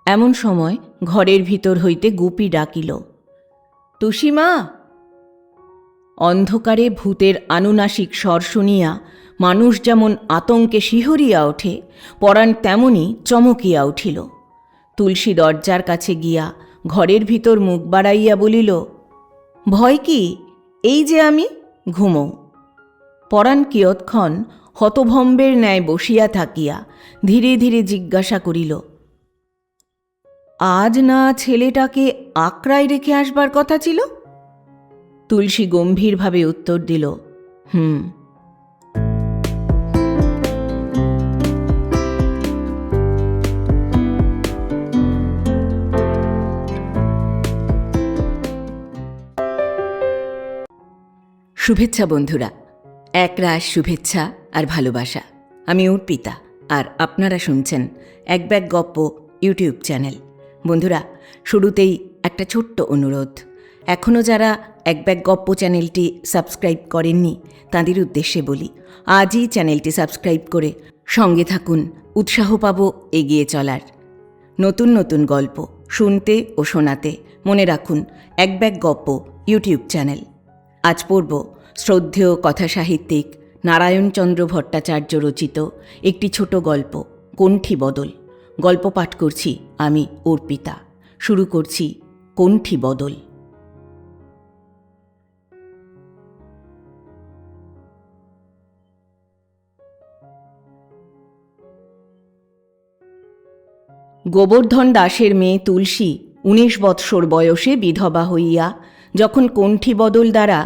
এমন সময় ঘরের ভিতর হইতে গুপি ডাকিল, তুষিমা। অন্ধকারে ভূতের আনুনাসিক স্বর শুনিয়া মানুষ যেমন আতঙ্কে শিহরিয়া ওঠে, পরাণ তেমনি চমকিয়া উঠিল। তুলসী দরজার কাছে গিয়া ঘরের ভিতর মুখ বাড়াইয়া বলিল, ভয় কি, এই যে আমি, ঘুমো। পরাণ কিয়ৎক্ষণ হতভম্বের ন্যায় বসিয়া থাকিয়া ধীরে ধীরে জিজ্ঞাসা করিল, আজ না ছেলেটাকে আকড়ায় রেখে আসবার কথা ছিল? তুলসী গম্ভীরভাবে উত্তর দিল, শুভেচ্ছা বন্ধুরা, একরাশ শুভেচ্ছা আর ভালোবাসা। আমি অর্পিতা, আর আপনারা শুনছেন এক ব্যাগ গপ্প ইউটিউব চ্যানেল। বন্ধুরা, শুরুতেই একটা ছোট্ট অনুরোধ। এখনও যারা এক ব্যাগ গপ্প চ্যানেলটি সাবস্ক্রাইব করেননি তাঁদের উদ্দেশ্যে বলি, আজই চ্যানেলটি সাবস্ক্রাইব করে সঙ্গে থাকুন, উৎসাহ পাব এগিয়ে চলার। নতুন নতুন গল্প শুনতে ও শোনাতে মনে রাখুন এক ব্যাগ গপ্প ইউটিউব চ্যানেল। আজ পড়ব শ্রদ্ধেয় কথাসাহিত্যিক নারায়ণচন্দ্র ভট্টাচার্য রচিত একটি ছোট গল্প, কণ্ঠী বদল। গল্প পাঠ করছি আমি অর্পিতা। শুরু করছি কণ্ঠী বদল। গোবর্ধন দাসের মেয়ে তুলসী 19 বৎসর বয়সে বিধবা হইয়া যখন কণ্ঠী বদল দ্বারা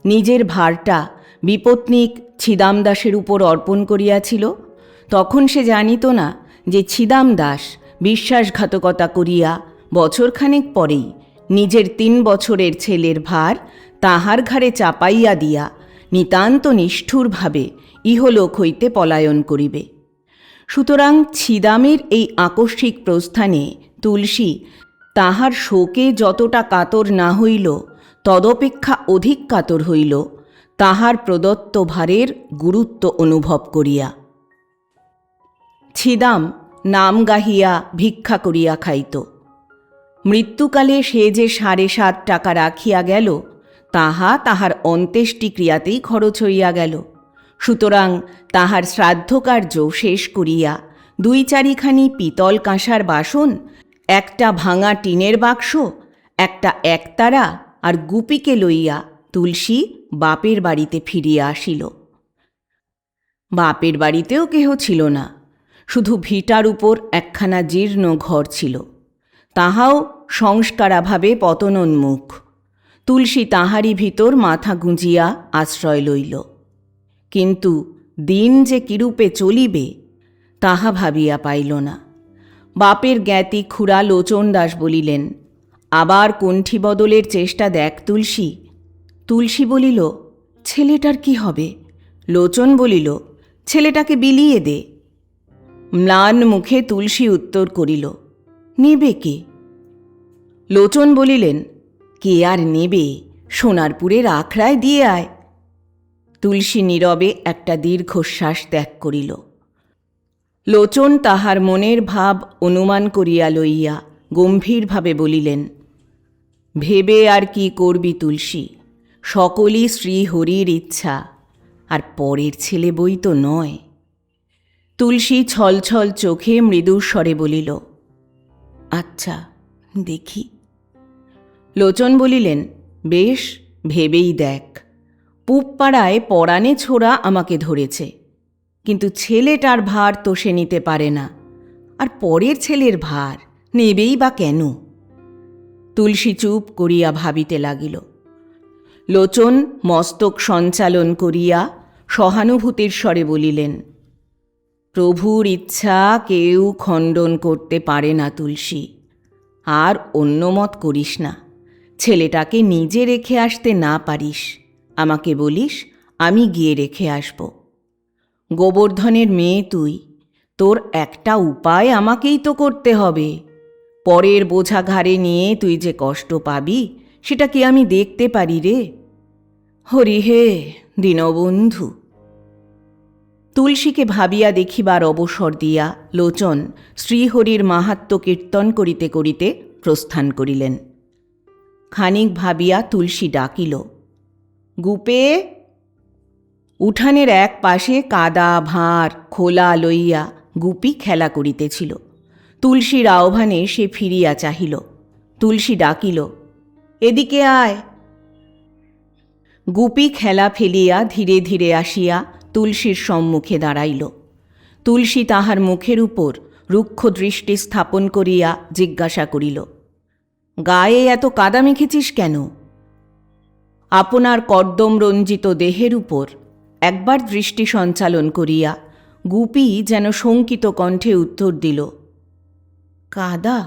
নিজের ভারটা বিপত্নিক ছিদাম দাসের উপর অর্পণ করিয়াছিল, তখন সে জানিত না যে ছিদাম দাস বিশ্বাসঘাতকতা করিয়া বছরখানেক পরেই নিজের 3 বছরের ছেলের ভার তাহার ঘাড়ে চাপাইয়া দিয়া নিতান্ত নিষ্ঠুরভাবে ইহলোক হইতে পলায়ন করিবে। সুতরাং ছিদামের এই আকস্মিক প্রস্থানে তুলসী তাহার শোকে যতটা কাতর না হইল, তদপেক্ষা অধিক কাতর হইল তাহার প্রদত্ত ভারের গুরুত্ব অনুভব করিয়া। ছিদাম নাম গাহিয়া ভিক্ষা করিয়া খাইত। মৃত্যুকালে সে যে 7.5 টাকা রাখিয়া গেল, তাহা তাহার অন্ত্যেষ্টিক্রিয়াতেই খরচ হইয়া গেল। সুতরাং তাহার শ্রাদ্ধকার্য শেষ করিয়া 2-4খানি পিতল কাঁসার বাসন, একটা ভাঙা টিনের বাক্স, একটা একতারা আর গুপিকে লইয়া তুলসী বাপের বাড়িতে ফিরিয়া আসিল। বাপের বাড়িতেও কেহ ছিল না, শুধু ভিটার উপর একখানা জীর্ণ ঘর ছিল, তাহাও সংস্কারাভাবে পতনোন্মুখ। তুলসী তাহারই ভিতর মাথা গুঁজিয়া আশ্রয় লইল। কিন্তু দিন যে কিরূপে চলিবে তাহা ভাবিয়া পাইল না। বাপের জ্ঞাতি খুড়া লোচন দাস বলিলেন, আবার কণ্ঠী বদলের চেষ্টা দেখ তুলসী। তুলসী বলিল, ছেলেটার কি হবে? লোচন বলিল, ছেলেটাকে বিলিয়ে দে। ম্লান মুখে তুলসী উত্তর করিল, নেবে কে? লোচন বলিলেন, কে আর নেবে, সোনারপুরের আখড়ায় দিয়ে আয়। তুলসী নীরবে একটা দীর্ঘশ্বাস ত্যাগ করিল। লোচন তাহার মনের ভাব অনুমান করিয়া লইয়া গম্ভীরভাবে বলিলেন, ভেবে আর কি করবি তুলসী, সকলই শ্রীহরির ইচ্ছা, আর পরের ছেলে বই তো নয়। তুলসী ছলছল চোখে মৃদুস্বরে বলিল, আচ্ছা দেখি। লোচন বলিলেন, বেশ, ভেবেই দেখ। পুবপাড়ায় পরাণে ছোড়া আমাকে ধরেছে, কিন্তু ছেলেটার ভার তো সে নিতে পারে না, আর পরের ছেলের ভার নেবেই বা কেন? তুলসী চুপ করিয়া ভাবিতে লাগিল। লোচন মস্তক সঞ্চালন করিয়া সহানুভূতির স্বরে বলিলেন, প্রভুর ইচ্ছা কেউ খণ্ডন করতে পারে না তুলসী, আর অন্য মত করিস না। ছেলেটাকে নিজে রেখে আসতে না পারিস, আমাকে বলিস, আমি গিয়ে রেখে আসব। গোবর্ধনের মেয়ে তুই, তোর একটা উপায় আমাকেই তো করতে হবে। পরের বোঝা ঘাড়ে নিয়ে তুই যে কষ্ট পাবি সেটা কি আমি দেখতে পারি রে? হরি হে দীনবন্ধু। তুলসীকে ভাবিয়া দেখিবার অবসর দিয়া লোচন শ্রীহরির মাহাত্ম্য কীর্তন করিতে করিতে প্রস্থান করিলেন। খানিক ভাবিয়া তুলসী ডাকিল, গুপে। উঠানের এক পাশে কাদা ভাঁড় খোলা লইয়া গুপি খেলা করিতেছিল। তুলসীর আহ্বানে সে ফিরিয়া চাহিল। তুলসী ডাকিল, এদিকে আয়। গুপি খেলা ফেলিয়া ধীরে ধীরে আসিয়া তুলসীর সম্মুখে দাঁড়াইল। তুলসী তাহার মুখের উপর রুক্ষ দৃষ্টি স্থাপন করিয়া জিজ্ঞাসা করিল, গায়ে এত কাদা মেখেছিস কেন? আপনার কর্দম রঞ্জিত দেহের উপর একবার দৃষ্টি সঞ্চালন করিয়া গুপি যেন শঙ্কিত কণ্ঠে উত্তর দিল, কাদা।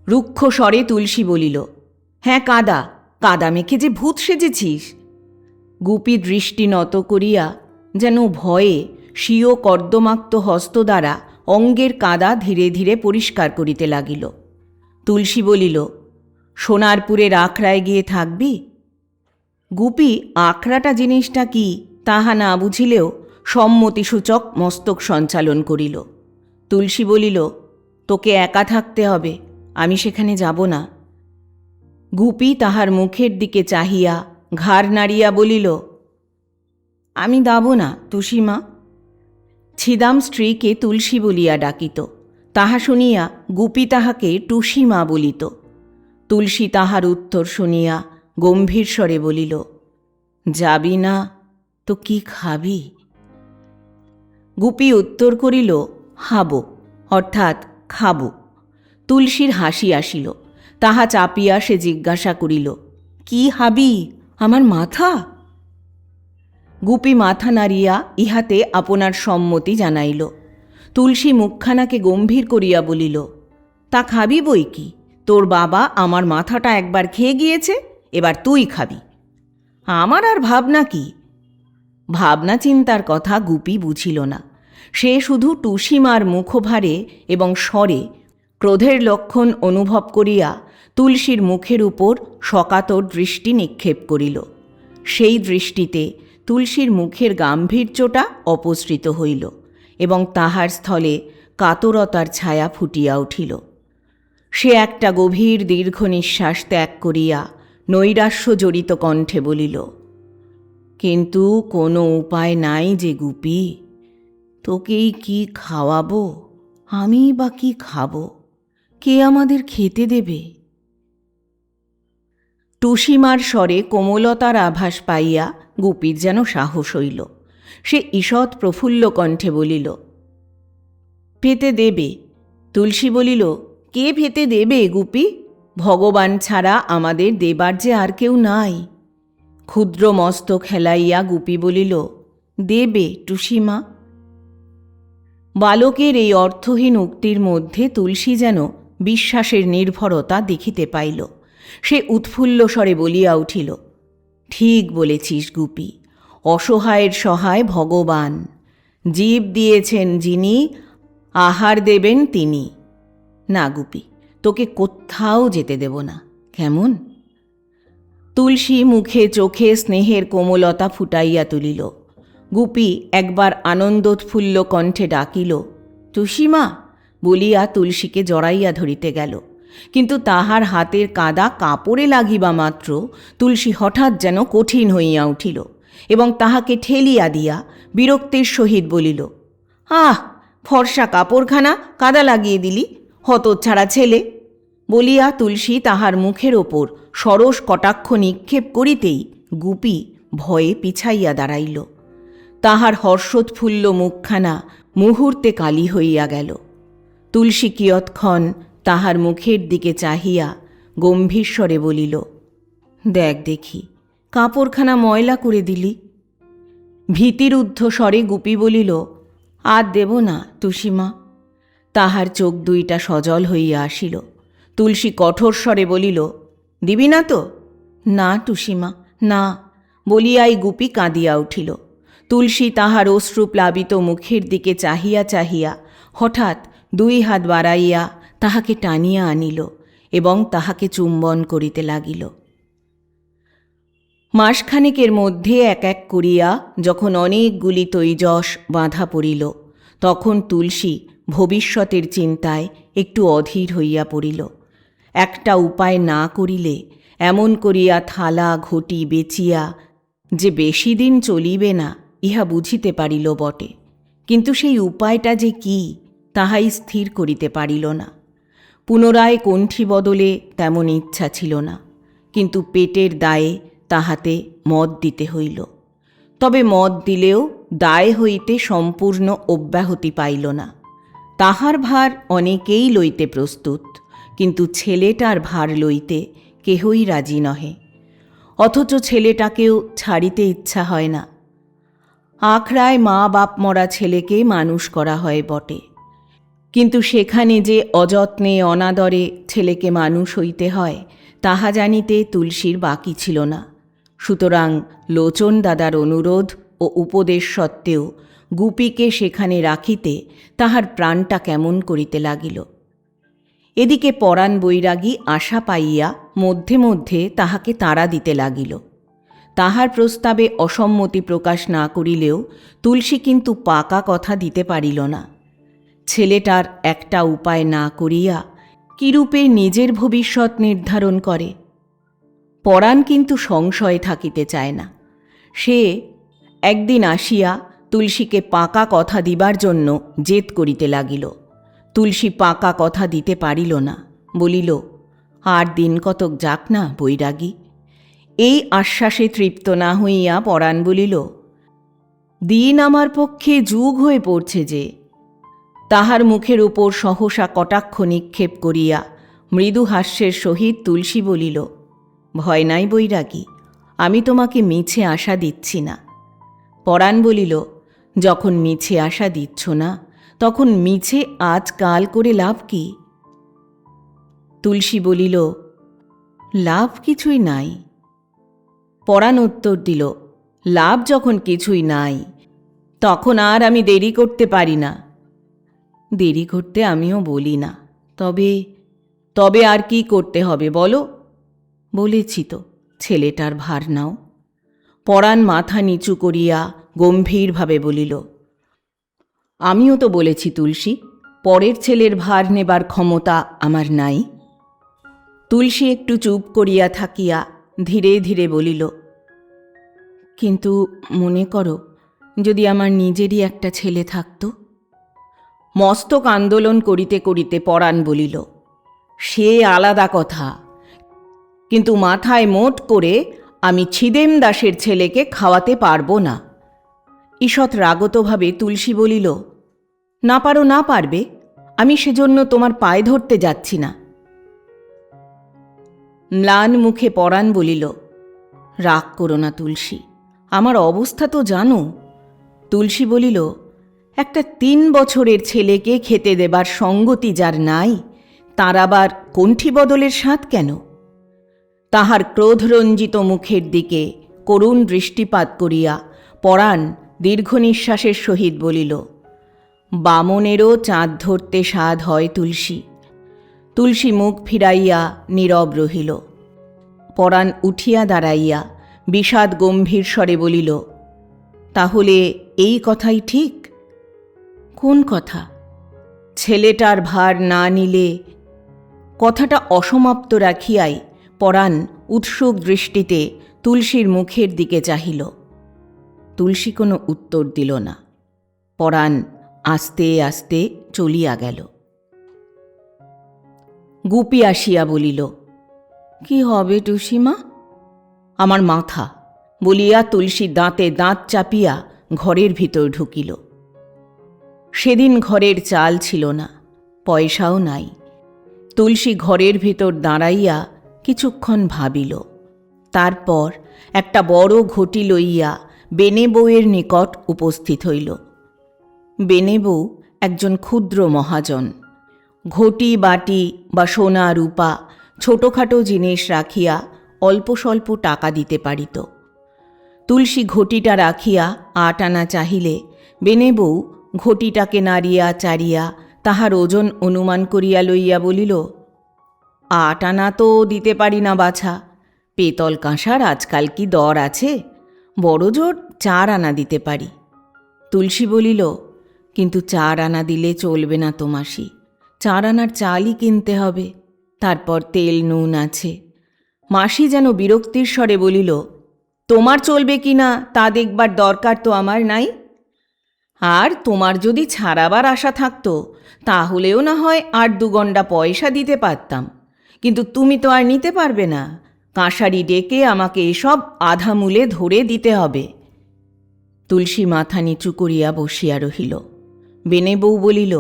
রুক্ষ স্বরে তুলসী বলিল, হ্যাঁ কাদা। কাদা মেখে যে ভূত সেজেছিস। গুপি দৃষ্টি নত করিয়া যেন ভয়ে স্বীয় কর্দমাক্ত হস্ত দ্বারা অঙ্গের কাদা ধীরে ধীরে পরিষ্কার করিতে লাগিল। তুলসী বলিল, সোনারপুরের আখড়ায় গিয়ে থাকবি? গুপি আখড়াটা জিনিসটা কি তাহা না বুঝিলেও সম্মতিসূচক মস্তক সঞ্চালন করিল। তুলসী বলিল, তোকে একা থাকতে হবে, আমি সেখানে যাব না। গুপি তাহার মুখের দিকে চাহিয়া ঘাড় নাড়িয়া বলিল, আমি যাব না তুষিমা। ছিদাম স্ত্রীকে তুলসী বলিয়া ডাকিত, তাহা শুনিয়া গুপি তাহাকে টুসিমা বলিত। তুলসী তাহার উত্তর শুনিয়া গম্ভীর স্বরে বলিল, যাবি না তো কি খাবি? গুপি উত্তর করিল, হাব, অর্থাৎ খাব। তুলসীর হাসি আসিল। তাহা চাপিয়া সে জিজ্ঞাসা করিল, কি হাবি, আমার মাথা? গুপি মাথা নাড়িয়া ইহাতে আপনার সম্মতি জানাইল। তুলসী মুখখানাকে গম্ভীর করিয়া বলিল, তা খাবি বই কি, তোর বাবা আমার মাথাটা একবার খেয়ে গিয়েছে, এবার তুই খাবি। আমার আর ভাবনা কি? ভাবনা চিন্তার কথা গুপি বুঝিল না। সে শুধু টুসিমার মুখভারে এবং স্বরে ক্রোধের লক্ষণ অনুভব করিয়া তুলসীর মুখের উপর সকাতর দৃষ্টি নিক্ষেপ করিল। সেই দৃষ্টিতে তুলসীর মুখের গাম্ভীর্যটা অপসৃত হইল এবং তাহার স্থলে কাতরতার ছায়া ফুটিয়া উঠিল। সে একটা গভীর দীর্ঘ নিঃশ্বাস ত্যাগ করিয়া নৈরাশ্য জড়িত কণ্ঠে বলিল, কিন্তু কোনো উপায় নাই যে গুপি, তোকেই কি খাওয়াবো, আমি বা কি খাবো, কে আমাদের খেতে দেবে? টুসিমার স্বরে কোমলতার আভাস পাইয়া গুপির যেন সাহস হইল। সে ঈষৎ প্রফুল্ল কণ্ঠে বলিল, পেতে দেবে। তুলসী বলিল, কে পেতে দেবে গুপি? ভগবান ছাড়া আমাদের দেবার যে আর কেউ নাই। ক্ষুদ্র মস্তক হেলাইয়া গুপি বলিল, দেবে টুসিমা। বালকের এই অর্থহীন উক্তির মধ্যে তুলসী যেন বিশ্বাসের নির্ভরতা দেখিতে পাইল। সে উৎফুল্ল স্বরে বলিয়া উঠিল, ঠিক বলেছিস গুপি, অসহায়ের সহায় ভগবান। জীব দিয়েছেন যিনি, আহার দেবেন তিনি। না গুপি, তোকে কোথাও যেতে দেব না, কেমন? তুলসী মুখে চোখে স্নেহের কোমলতা ফুটাইয়া তুলিল। গুপি একবার আনন্দোৎফুল্ল কণ্ঠে ডাকিল, টুসিমা বলিয়া তুলসীকে জড়াইয়া ধরিতে গেল। কিন্তু তাহার হাতের কাদা কাপড়ে লাগিবা মাত্র তুলসী হঠাৎ যেন কঠিন হইয়া উঠিল এবং তাহাকে ঠেলিয়া দিয়া বিরক্তির সহিত বলিল, আহ, ফর্সা কাপড়খানা কাদা লাগিয়ে দিলি, হতচ্ছাড়া ছেলে। বলিয়া তুলসী তাহার মুখের ওপর সরস কটাক্ষ নিক্ষেপ করিতেই গুপি ভয়ে পিছাইয়া দাঁড়াইল। তাহার হর্ষোৎফুল্ল মুখখানা মুহূর্তে কালি হইয়া গেল। তুলসী কিয়ৎক্ষণ তাহার মুখের দিকে চাহিয়া গম্ভীর স্বরে বলিল, দেখ দেখি, কাপড়খানা ময়লা করে দিলি। ভীতিরুদ্ধ স্বরে গুপি বলিল, আর দেব না টুসিমা। তাহার চোখ দুইটা সজল হইয়া আসিল। তুলসী কঠোর স্বরে বলিল, দিবি না তো? না টুসিমা, না বলিয়াই গুপি কাঁদিয়া উঠিল। তুলসী তাহার অশ্রুপ্লাবিত মুখের দিকে চাহিয়া চাহিয়া হঠাৎ দুই হাত বাড়াইয়া তাহাকে টানিয়া আনিল এবং তাহাকে চুম্বন করিতে লাগিল। মাসখানেকের মধ্যে এক এক করিয়া যখন অনেকগুলি তৈজস বাঁধা পড়িল, তখন তুলসী ভবিষ্যতের চিন্তায় একটু অধীর হইয়া পড়িল। একটা উপায় না করিলে এমন করিয়া থালা ঘটি বেচিয়া যে বেশি দিন চলিবে না, ইহা বুঝিতে পারিল বটে, কিন্তু সেই উপায়টা যে কি তাহাই স্থির করিতে পারিল না। পুনরায় কণ্ঠী বদলে তেমন ইচ্ছা ছিল না, কিন্তু পেটের দায়ে তাহাতে মদ দিতে হইল। তবে মদ দিলেও দায় হইতে সম্পূর্ণ অব্যাহতি পাইল না। তাহার ভার অনেকেই লইতে প্রস্তুত, কিন্তু ছেলেটার ভার লইতে কেহই রাজি নহে। অথচ ছেলেটাকেও ছাড়িতে ইচ্ছা হয় না। আখড়ায় মা বাপ মরা ছেলেকে মানুষ করা হয় বটে, কিন্তু সেখানে যে অযত্নে অনাদরে ছেলেকে মানুষ হইতে হয় তাহা জানিতে তুলসীর বাকি ছিল না। সুতরাং লোচন দাদার অনুরোধ ও উপদেশ সত্ত্বেও গুপিকে সেখানে রাখিতে তাহার প্রাণটা কেমন করিতে লাগিল। এদিকে পরাণ বৈরাগী আশা পাইয়া মধ্যে মধ্যে তাহাকে তাড়া দিতে লাগিল। তাহার প্রস্তাবে অসম্মতি প্রকাশ না করিলেও তুলসী কিন্তু পাকা কথা দিতে পারিল না। ছেলেটার একটা উপায় না করিয়া কিরূপে নিজের ভবিষ্যৎ নির্ধারণ করে? পরাণ কিন্তু সংশয়ে থাকিতে চায় না। সে একদিন আসিয়া তুলসীকে পাকা কথা দিবার জন্য জেদ করিতে লাগিল। তুলসী পাকা কথা দিতে পারিল না, বলিল, আর দিন কতক যাক না বৈরাগী। এই আশ্বাসে তৃপ্ত না হইয়া পরাণ বলিল, দিন আমার পক্ষে যুগ হয়ে পড়ছে যে। তাহার মুখের উপর সহসা কটাক্ষ নিক্ষেপ করিয়া মৃদু হাস্যের সহিত তুলসী বলিল, ভয় নাই বৈরাগী, আমি তোমাকে মিছে আশা দিচ্ছি না। পরাণ বলিল, যখন মিছে আশা দিচ্ছ না, তখন মিছে আজকাল করে লাভ কি? তুলসী বলিল, লাভ কিছুই নাই। পরাণ উত্তর দিল, লাভ যখন কিছুই নাই, তখন আর আমি দেরি করতে পারি না। দেরি করতে আমিও বলি না, তবে তবে আর কি করতে হবে বলো? বলেছি তো, ছেলেটার ভার নাও। পরাণ মাথা নিচু করিয়া গম্ভীরভাবে বলিল, আমিও তো বলেছি তুলসী, পরের ছেলের ভার নেবার ক্ষমতা আমার নাই। তুলসী একটু চুপ করিয়া থাকিয়া ধীরে ধীরে বলিল, কিন্তু মনে করো যদি আমার নিজেরই একটা ছেলে থাকত। মস্তক আন্দোলন করিতে করিতে পরাণ বলিল, সে আলাদা কথা, কিন্তু মাথায় মোট করে আমি ছিদেম দাসের ছেলেকে খাওয়াতে পারবো না। ঈষৎ রাগতভাবে তুলসী বলিল, না পারো না পারবে, আমি সেজন্য তোমার পায়ে ধরতে যাচ্ছি না। ম্লান মুখে পরাণ বলিল, রাগ করো না তুলসী, আমার অবস্থা তো জানো। তুলসী বলিল, একটা 3 বছরের ছেলেকে খেতে দেবার সঙ্গতি যার নাই, তার আবার কণ্ঠী বদলের স্বাদ কেন? তাহার ক্রোধরঞ্জিত মুখের দিকে করুণ দৃষ্টিপাত করিয়া পরাণ দীর্ঘ নিঃশ্বাসের সহিত বলিল, বামনেরও চাঁদ ধরতে স্বাদ হয় তুলসী। তুলসী মুখ ফিরাইয়া নীরব রহিল। পরাণ উঠিয়া দাঁড়াইয়া বিষাদ গম্ভীর স্বরে বলিল, তাহলে এই কথাই ঠিক? কোন কথা? ছেলেটার ভার না নিলে। কথাটা অসমাপ্ত রাখিয়াই পরাণ উৎসুক দৃষ্টিতে তুলসীর মুখের দিকে চাহিল। তুলসী কোনো উত্তর দিল না। পরাণ আস্তে আস্তে চলিয়া গেল। গুপি আসিয়া বলিল, কি হবে টুসিমা? আমার মাথা, বলিয়া তুলসী দাঁতে দাঁত চাপিয়া ঘরের ভিতর ঢুকিল। সেদিন ঘরের চাল ছিল না, পয়সাও নাই। তুলসী ঘরের ভিতর দাঁড়াইয়া কিছুক্ষণ ভাবিল। তারপর একটা বড় ঘটি লইয়া বেনে বউয়ের নিকট উপস্থিত হইল। বেনে বউ একজন ক্ষুদ্র মহাজন। ঘটি বাটি বা সোনা রূপা ছোটখাটো জিনিস রাখিয়া অল্প স্বল্প টাকা দিতে পারিত। তুলসী ঘটিটা রাখিয়া 8 আনা চাহিলে বেনে বউ ঘটিটাকে নাড়িয়া চাড়িয়া তাহার ওজন অনুমান করিয়া লইয়া বলিল, 8 আনা তো দিতে পারি না বাছা, পেতল কাঁসার আজকাল কি দর আছে? বড় জোর 4 আনা দিতে পারি। তুলসী বলিল, কিন্তু 4 আনা দিলে চলবে না তো মাসি, 4 আনার চালই কিনতে হবে, তারপর তেল নুন আছে। মাসি যেন বিরক্তির স্বরে বলিল, তোমার চলবে কি না তা দেখবার দরকার তো আমার নাই। আর তোমার যদি ছাড়াবার আশা থাকতো তাহলেও না হয় 8-2 গন্ডা পয়সা দিতে পারতাম, কিন্তু তুমি তো আর নিতে পারবে না। কাঁসারি ডেকে আমাকে এসব আধা মূলে ধরে দিতে হবে। তুলসী মাথা নিচু করিয়া বসিয়া রহিল। বেনে বউ বলিল,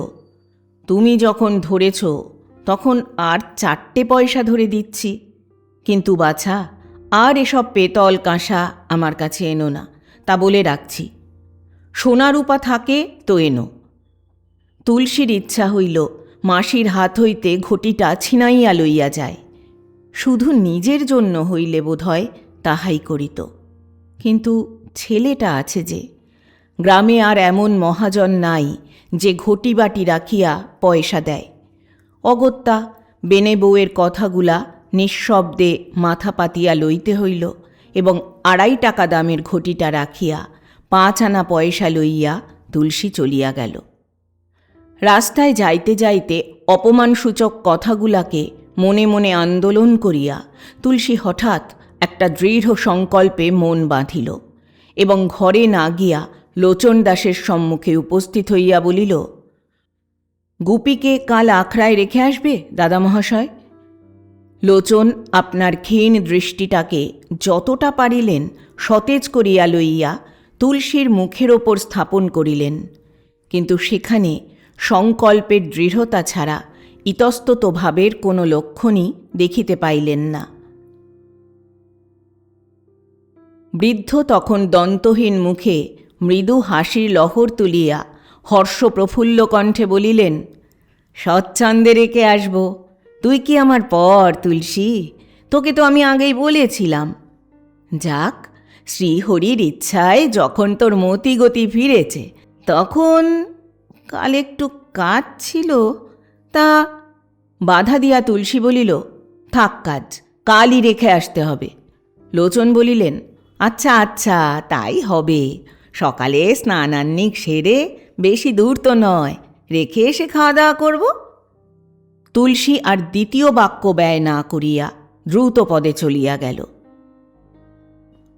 তুমি যখন ধরেছ তখন আর 4টে পয়সা ধরে দিচ্ছি, কিন্তু বাছা, আর এসব পেতল কাঁসা আমার কাছে এনো না, তা বলে রাখছি। সোনা রূপা থাকে তো এনো। তুলসীর ইচ্ছা হইল মাসির হাত হইতে ঘটিটা ছিনাইয়া লইয়া যায়। শুধু নিজের জন্য হইলে বোধহয় তাহাই করিত, কিন্তু ছেলেটা আছে যে। গ্রামে আর এমন মহাজন নাই যে ঘটি বাটি রাখিয়া পয়সা দেয়। অগত্যা বেনে বউয়ের কথাগুলা নিঃশব্দে মাথা পাতিয়া লইতে হইল এবং 2.5 টাকা দামের ঘটিটা রাখিয়া 5 আনা পয়সা লইয়া তুলসী চলিয়া গেল। রাস্তায় যাইতে যাইতে অপমানসূচক কথাগুলাকে মনে মনে আন্দোলন করিয়া তুলসী হঠাৎ একটা দৃঢ় সংকল্পে মন বাঁধিল এবং ঘরে না গিয়া লোচন দাসের সম্মুখে উপস্থিত হইয়া বলিল, গুপিকে কাল আখড়ায় রেখে আসবে দাদামহাশয়। লোচন আপনার ক্ষীণ দৃষ্টিটাকে যতটা পারিলেন সতেজ করিয়া লইয়া তুলসীর মুখের ওপর স্থাপন করিলেন, কিন্তু সেখানে সংকল্পের দৃঢ়তা ছাড়া ইতস্তত ভাবের কোনো লক্ষণই দেখিতে পাইলেন না। বৃদ্ধ তখন দন্তহীন মুখে মৃদু হাসির লহর তুলিয়া হর্ষপ্রফুল্ল কণ্ঠে বলিলেন, সচ্ছন্দে রেখে আসব। তুই কি আমার পর তুলসী? তোকে তো আমি আগেই বলেছিলাম। যাক, শ্রীহরির ইচ্ছায় যখন তোর মতি গতি ফিরেছে তখন কাল একটু কাজ ছিল, তা। বাধা দিয়া তুলসী বলিল, থাক কাজ, কালই রেখে আসতে হবে। লোচন বলিলেন, আচ্ছা আচ্ছা, তাই হবে। সকালে স্নানান্নিক সেরে, বেশি দূর তো নয়, রেখে এসে খাওয়া দাওয়া করব। তুলসী আর দ্বিতীয় বাক্য ব্যয় না করিয়া দ্রুত পদে চলিয়া গেল।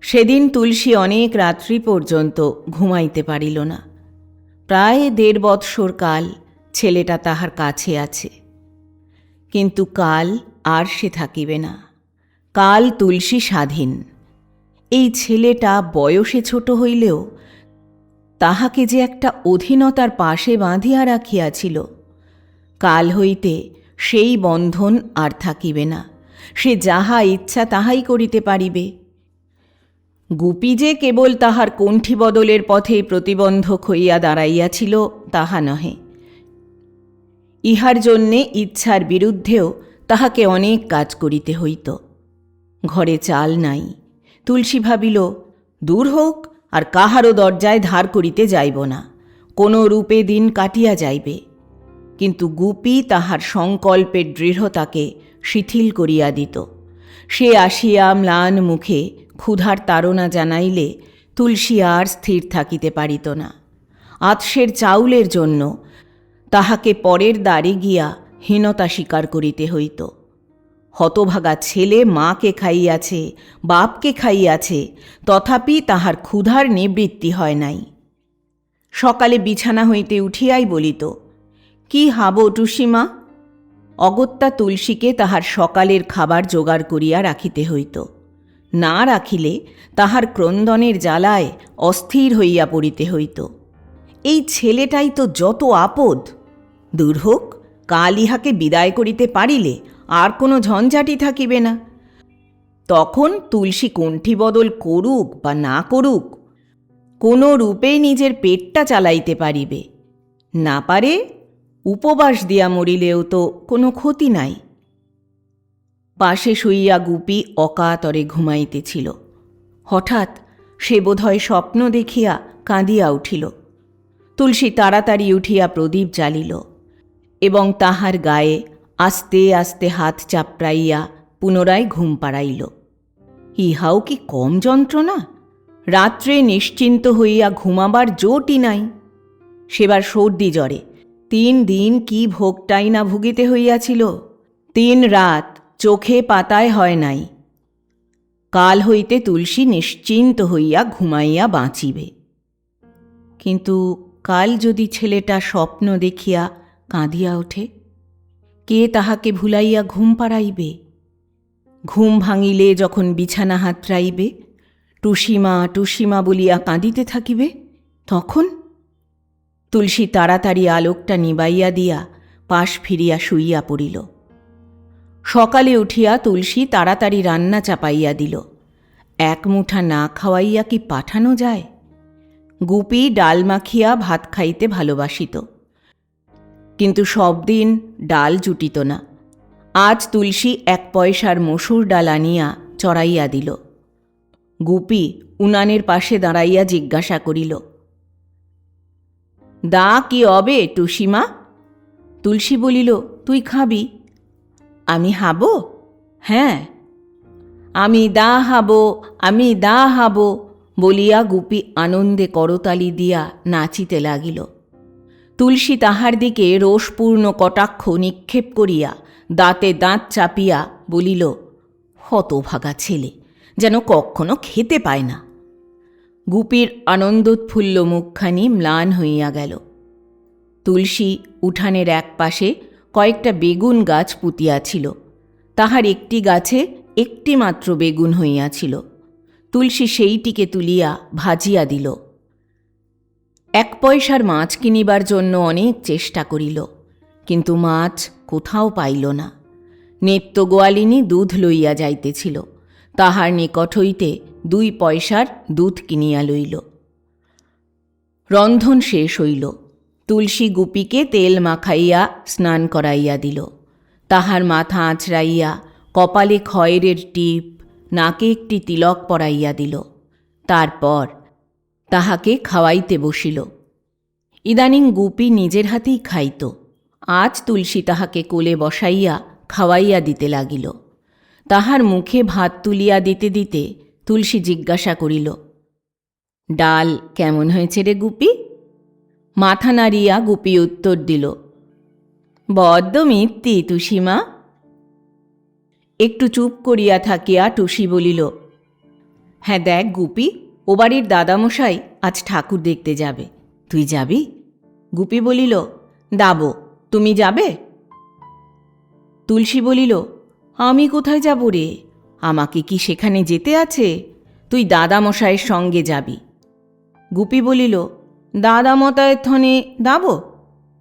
সেদিন তুলসী অনেক রাত্রি পর্যন্ত ঘুমাইতে পারিল না। প্রায় 1.5 বৎসর কাল ছেলেটা তাহার কাছে আছে, কিন্তু কাল আর সে থাকিবে না। কাল তুলসী স্বাধীন। এই ছেলেটা বয়সে ছোট হইলেও তাহাকে যে একটা অধীনতার পাশে বাঁধিয়া রাখিয়াছিল, কাল হইতে সেই বন্ধন আর থাকিবে না। সে যাহা ইচ্ছা তাহাই করিতে পারিবে। গুপি যে কেবল তাহার কণ্ঠী বদলের পথে প্রতিবন্ধক হইয়া দাঁড়াইয়াছিল তাহা নহে, ইহার জন্যে ইচ্ছার বিরুদ্ধেও তাহাকে অনেক কাজ করিতে হইত। ঘরে চাল নাই। তুলসী ভাবিল, দূর হোক, আর কাহারও দরজায় ধার করিতে যাইব না, কোনো রূপে দিন কাটিয়া যাইবে। কিন্তু গুপি তাহার সংকল্পের দৃঢ়তাকে শিথিল করিয়া দিত। সে আসিয়া ম্লান মুখে ক্ষুধার তাড়না জানাইলে তুলসী আর স্থির থাকিতে পারিত না। আতসের চাউলের জন্য তাহাকে পরের দ্বারে গিয়া হীনতা স্বীকার করিতে হইত। হতভাগা ছেলে মাকে খাইয়াছে, বাপকে খাইয়াছে, তথাপি তাহার ক্ষুধার নিবৃত্তি হয় নাই। সকালে বিছানা হইতে উঠিয়াই বলিত, কি হাবো টুসিমা? অগত্যা তুলসীকে তাহার সকালের খাবার জোগাড় করিয়া রাখিতে হইত। না রাখিলে তাহার ক্রন্দনের জ্বালায় অস্থির হইয়া পড়িতে হইত। এই ছেলেটাই তো যত আপদ। দূর হোক, কাল ইহাকে বিদায় করিতে পারিলে আর কোনো ঝঞ্ঝাটি থাকিবে না। তখন তুলসী কণ্ঠী বদল করুক বা না করুক, কোনো রূপেই নিজের পেটটা চালাইতে পারিবে। না পারে, উপবাস দিয়া মরিলেও তো কোনো ক্ষতি নাই। পাশে শুইয়া গুপি অকাতরে ঘুমাইতেছিল। হঠাৎ সে বোধহয় স্বপ্ন দেখিয়া কাঁদিয়া উঠিল। তুলসী তাড়াতাড়ি উঠিয়া প্রদীপ জ্বালিল এবং তাহার গায়ে আস্তে আস্তে হাত চাপড়াইয়া পুনরায় ঘুম পাড়াইল। ইহাও কি কম যন্ত্রণা? রাত্রে নিশ্চিন্ত হইয়া ঘুমাবার জোটই নাই। সেবার সর্দি জ্বরে 3 দিন কি ভোগটাই না ভুগিতে হইয়াছিল। 3 রাত চোখে পাতায় হয় নাই। কাল হইতে তুলসী নিশ্চিন্ত হইয়া ঘুমাইয়া বাঁচিবে। কিন্তু কাল যদি ছেলেটা স্বপ্ন দেখিয়া কাঁদিয়া ওঠে, কে তাহাকে ভুলাইয়া ঘুম পাড়াইবে? ঘুম ভাঙিলে যখন বিছানা হাতড়াইবে, টুসিমা টুসিমা বলিয়া কাঁদিতে থাকিবে, তখন? তুলসী তাড়াতাড়ি আলোকটা নিবাইয়া দিয়া পাশ ফিরিয়া শুইয়া পড়িল। সকালে উঠিয়া তুলসী তাড়াতাড়ি রান্না চাপাইয়া দিল। 1 মুঠা না খাওয়াইয়া কি পাঠানো যায়? গুপি ডাল মাখিয়া ভাত খাইতে ভালোবাসিত, কিন্তু সব দিন ডাল জুটিত না। আজ তুলসী 1 পয়সার মসুর ডাল আনিয়া চড়াইয়া দিল। গুপি উনানের পাশে দাঁড়াইয়া জিজ্ঞাসা করিল, দা কি হবে টুসিমা? তুলসী বলিল, তুই খাবি? আমি হাবো? হ্যাঁ। আমি দা হাবো, আমি দা হাবো বলিয়া গুপি আনন্দে করতালি দিয়া নাচিতে লাগিল। তুলসী তাহার দিকে রোষপূর্ণ কটাক্ষ নিক্ষেপ করিয়া দাঁতে দাঁত চাপিয়া বলিল, হতভাগা ছেলে, যেন কখনো খেতে পায় না। গুপির আনন্দোৎফুল্ল মুখখানি ম্লান হইয়া গেল। তুলসী উঠানের এক পাশে কয়েকটা বেগুন গাছ পুঁতিয়াছিল। তাহার একটি গাছে একটি মাত্র বেগুন হইয়াছিল। তুলসী সেইটিকে তুলিয়া ভাজিয়া দিল। 1 পয়সার মাছ কিনিবার জন্য অনেক চেষ্টা করিল, কিন্তু মাছ কোথাও পাইল না। নিত্য গোয়ালিনী দুধ লইয়া যাইতেছিল, তাহার নিকট হইতে 2 পয়সার দুধ কিনিয়া লইল। রন্ধন শেষ হইল। তুলসী গুপিকে তেল মাখাইয়া স্নান করাইয়া দিল। তাহার মাথা আঁচড়াইয়া কপালে খয়েরের টিপ, নাকে একটি তিলক পরাইয়া দিল। তারপর তাহাকে খাওয়াইতে বসিল। ইদানিং গুপি নিজের হাতেই খাইত। আজ তুলসী তাহাকে কোলে বসাইয়া খাওয়াইয়া দিতে লাগিল। তাহার মুখে ভাত তুলিয়া দিতে দিতে তুলসী জিজ্ঞাসা করিল, ডাল কেমন হয়েছে রে গুপি? মাথা নাড়িয়া গুপি উত্তর দিল, বড্ড মিথ্যি টুসিমা। একটু চুপ করিয়া থাকিয়া টুসি বলিল, হ্যাঁ দেখ গুপি, ও বাড়ির দাদামশাই আজ ঠাকুর দেখতে যাবে, তুই যাবি? গুপি বলিল, দাবো, তুমি যাবে? তুলসী বলিল, আমি কোথায় যাব রে? আমাকে কি সেখানে যেতে আছে? তুই দাদামশাইয়ের সঙ্গে যাবি। গুপি বলিল, দাদামতায়ের থনে দাবো?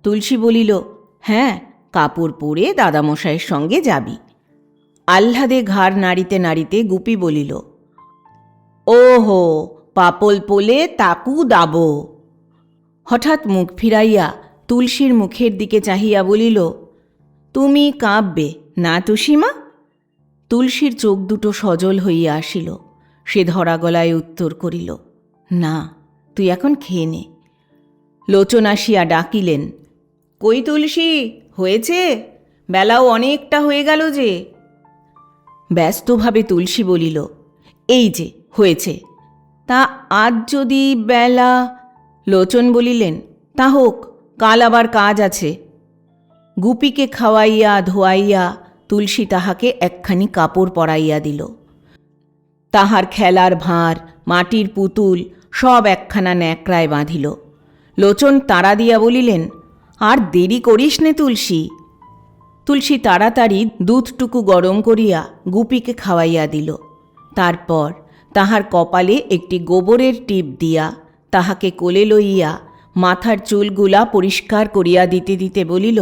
তুলসী বলিল, হ্যাঁ, কাপড় পরে দাদামশাইয়ের সঙ্গে যাবি। আহ্লাদে ঘাড় নাড়িতে নাড়িতে গুপি বলিল, ওহো, পাপল পোলে তাকু দাবো। হঠাৎ মুখ ফিরাইয়া তুলসীর মুখের দিকে চাহিয়া বলিল, তুমি কাঁপবে না টুসিমা? তুলসীর চোখ দুটো সজল হইয়া আসিল। সে ধরা গলায় উত্তর করিল, না, তুই এখন খেয়ে নে। লোচন আসিয়া ডাকিলেন, কই তুলসী, হয়েছে? বেলাও অনেকটা হয়ে গেল যে। ব্যস্তভাবে তুলসী বলিল, এই যে হয়েছে। তা আজ যদি বেলা? লোচন বলিলেন, তা হোক, কাল আবার কাজ আছে। গুপিকে খাওয়াইয়া ধোয়াইয়া তুলসী তাহাকে একখানি কাপড় পরাইয়া দিল। তাহার খেলার ভাঁড়, মাটির পুতুল সব একখানা ন্যাকড়ায় বাঁধিল। লোচন তাড়া দিয়া বলিলেন, আর দেরি করিস নে তুলসী। তুলসী তাড়াতাড়ি দুধটুকু গরম করিয়া গুপিকে খাওয়াইয়া দিল। তারপর তাহার কপালে একটি গোবরের টিপ দিয়া তাহাকে কোলে লইয়া মাথার চুলগুলা পরিষ্কার করিয়া দিতে দিতে বলিল,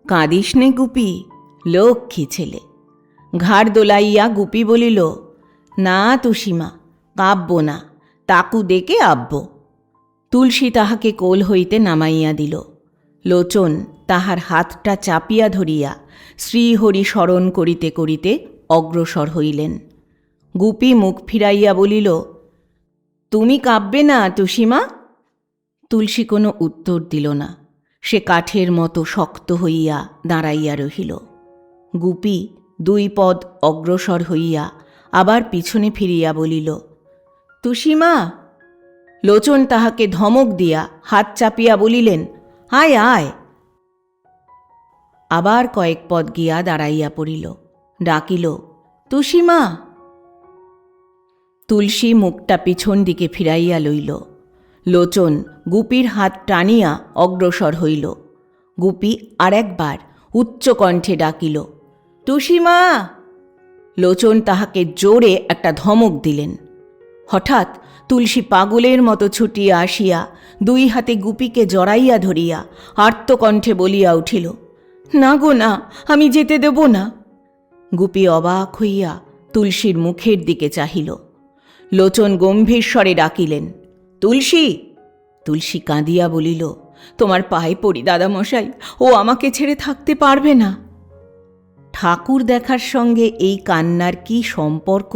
কাঁদিস নে গুপি, লক্ষ্মী ছেলে। ঘাড় দোলাইয়া গুপি বলিল, না টুসিমা, কাঁদব না, তাকু ডেকে আব্ব। তুলসী তাহাকে কোল হইতে নামাইয়া দিল। লোচন তাহার হাতটা চাপিয়া ধরিয়া শ্রীহরি স্মরণ করিতে করিতে অগ্রসর হইলেন। গুপি মুখ ফিরাইয়া বলিল, তুমি কাঁদবে না টুসিমা? তুলসী কোনো উত্তর দিল না। সে কাঠের মতো শক্ত হইয়া দাঁড়াইয়া রহিল। গুপি 2 পদ অগ্রসর হইয়া আবার পিছনে ফিরিয়া বলিল, তুষিমা। লোচন তাহাকে ধমক দিয়া হাত চাপিয়া বলিলেন, আয় আয়। আবার কয়েক পদ গিয়া দাঁড়াইয়া পড়িল, ডাকিল, তুষিমা। তুলসী মুখটা পিছন দিকে ফিরাইয়া লইল। লোচন গুপির হাত টানিয়া অগ্রসর হইল। গুপি আর একবার উচ্চকণ্ঠে ডাকিল, তুষিমা। লোচন তাহাকে জোরে একটা ধমক দিলেন। হঠাৎ তুলসী পাগলের মতো ছুটিয়া আসিয়া দুই হাতে গুপিকে জড়াইয়া ধরিয়া আর্তকণ্ঠে বলিয়া উঠিল, না গো না, আমি যেতে দেব না। গুপি অবাক হইয়া তুলসীর মুখের দিকে চাহিল। লোচন গম্ভীর স্বরে ডাকিলেন, তুলসী। তুলসী কাঁদিয়া বলিল, তোমার পায়ে পড়ি দাদামশাই, ও আমাকে ছেড়ে থাকতে পারবে না। ঠাকুর দেখার সঙ্গে এই কান্নার কি সম্পর্ক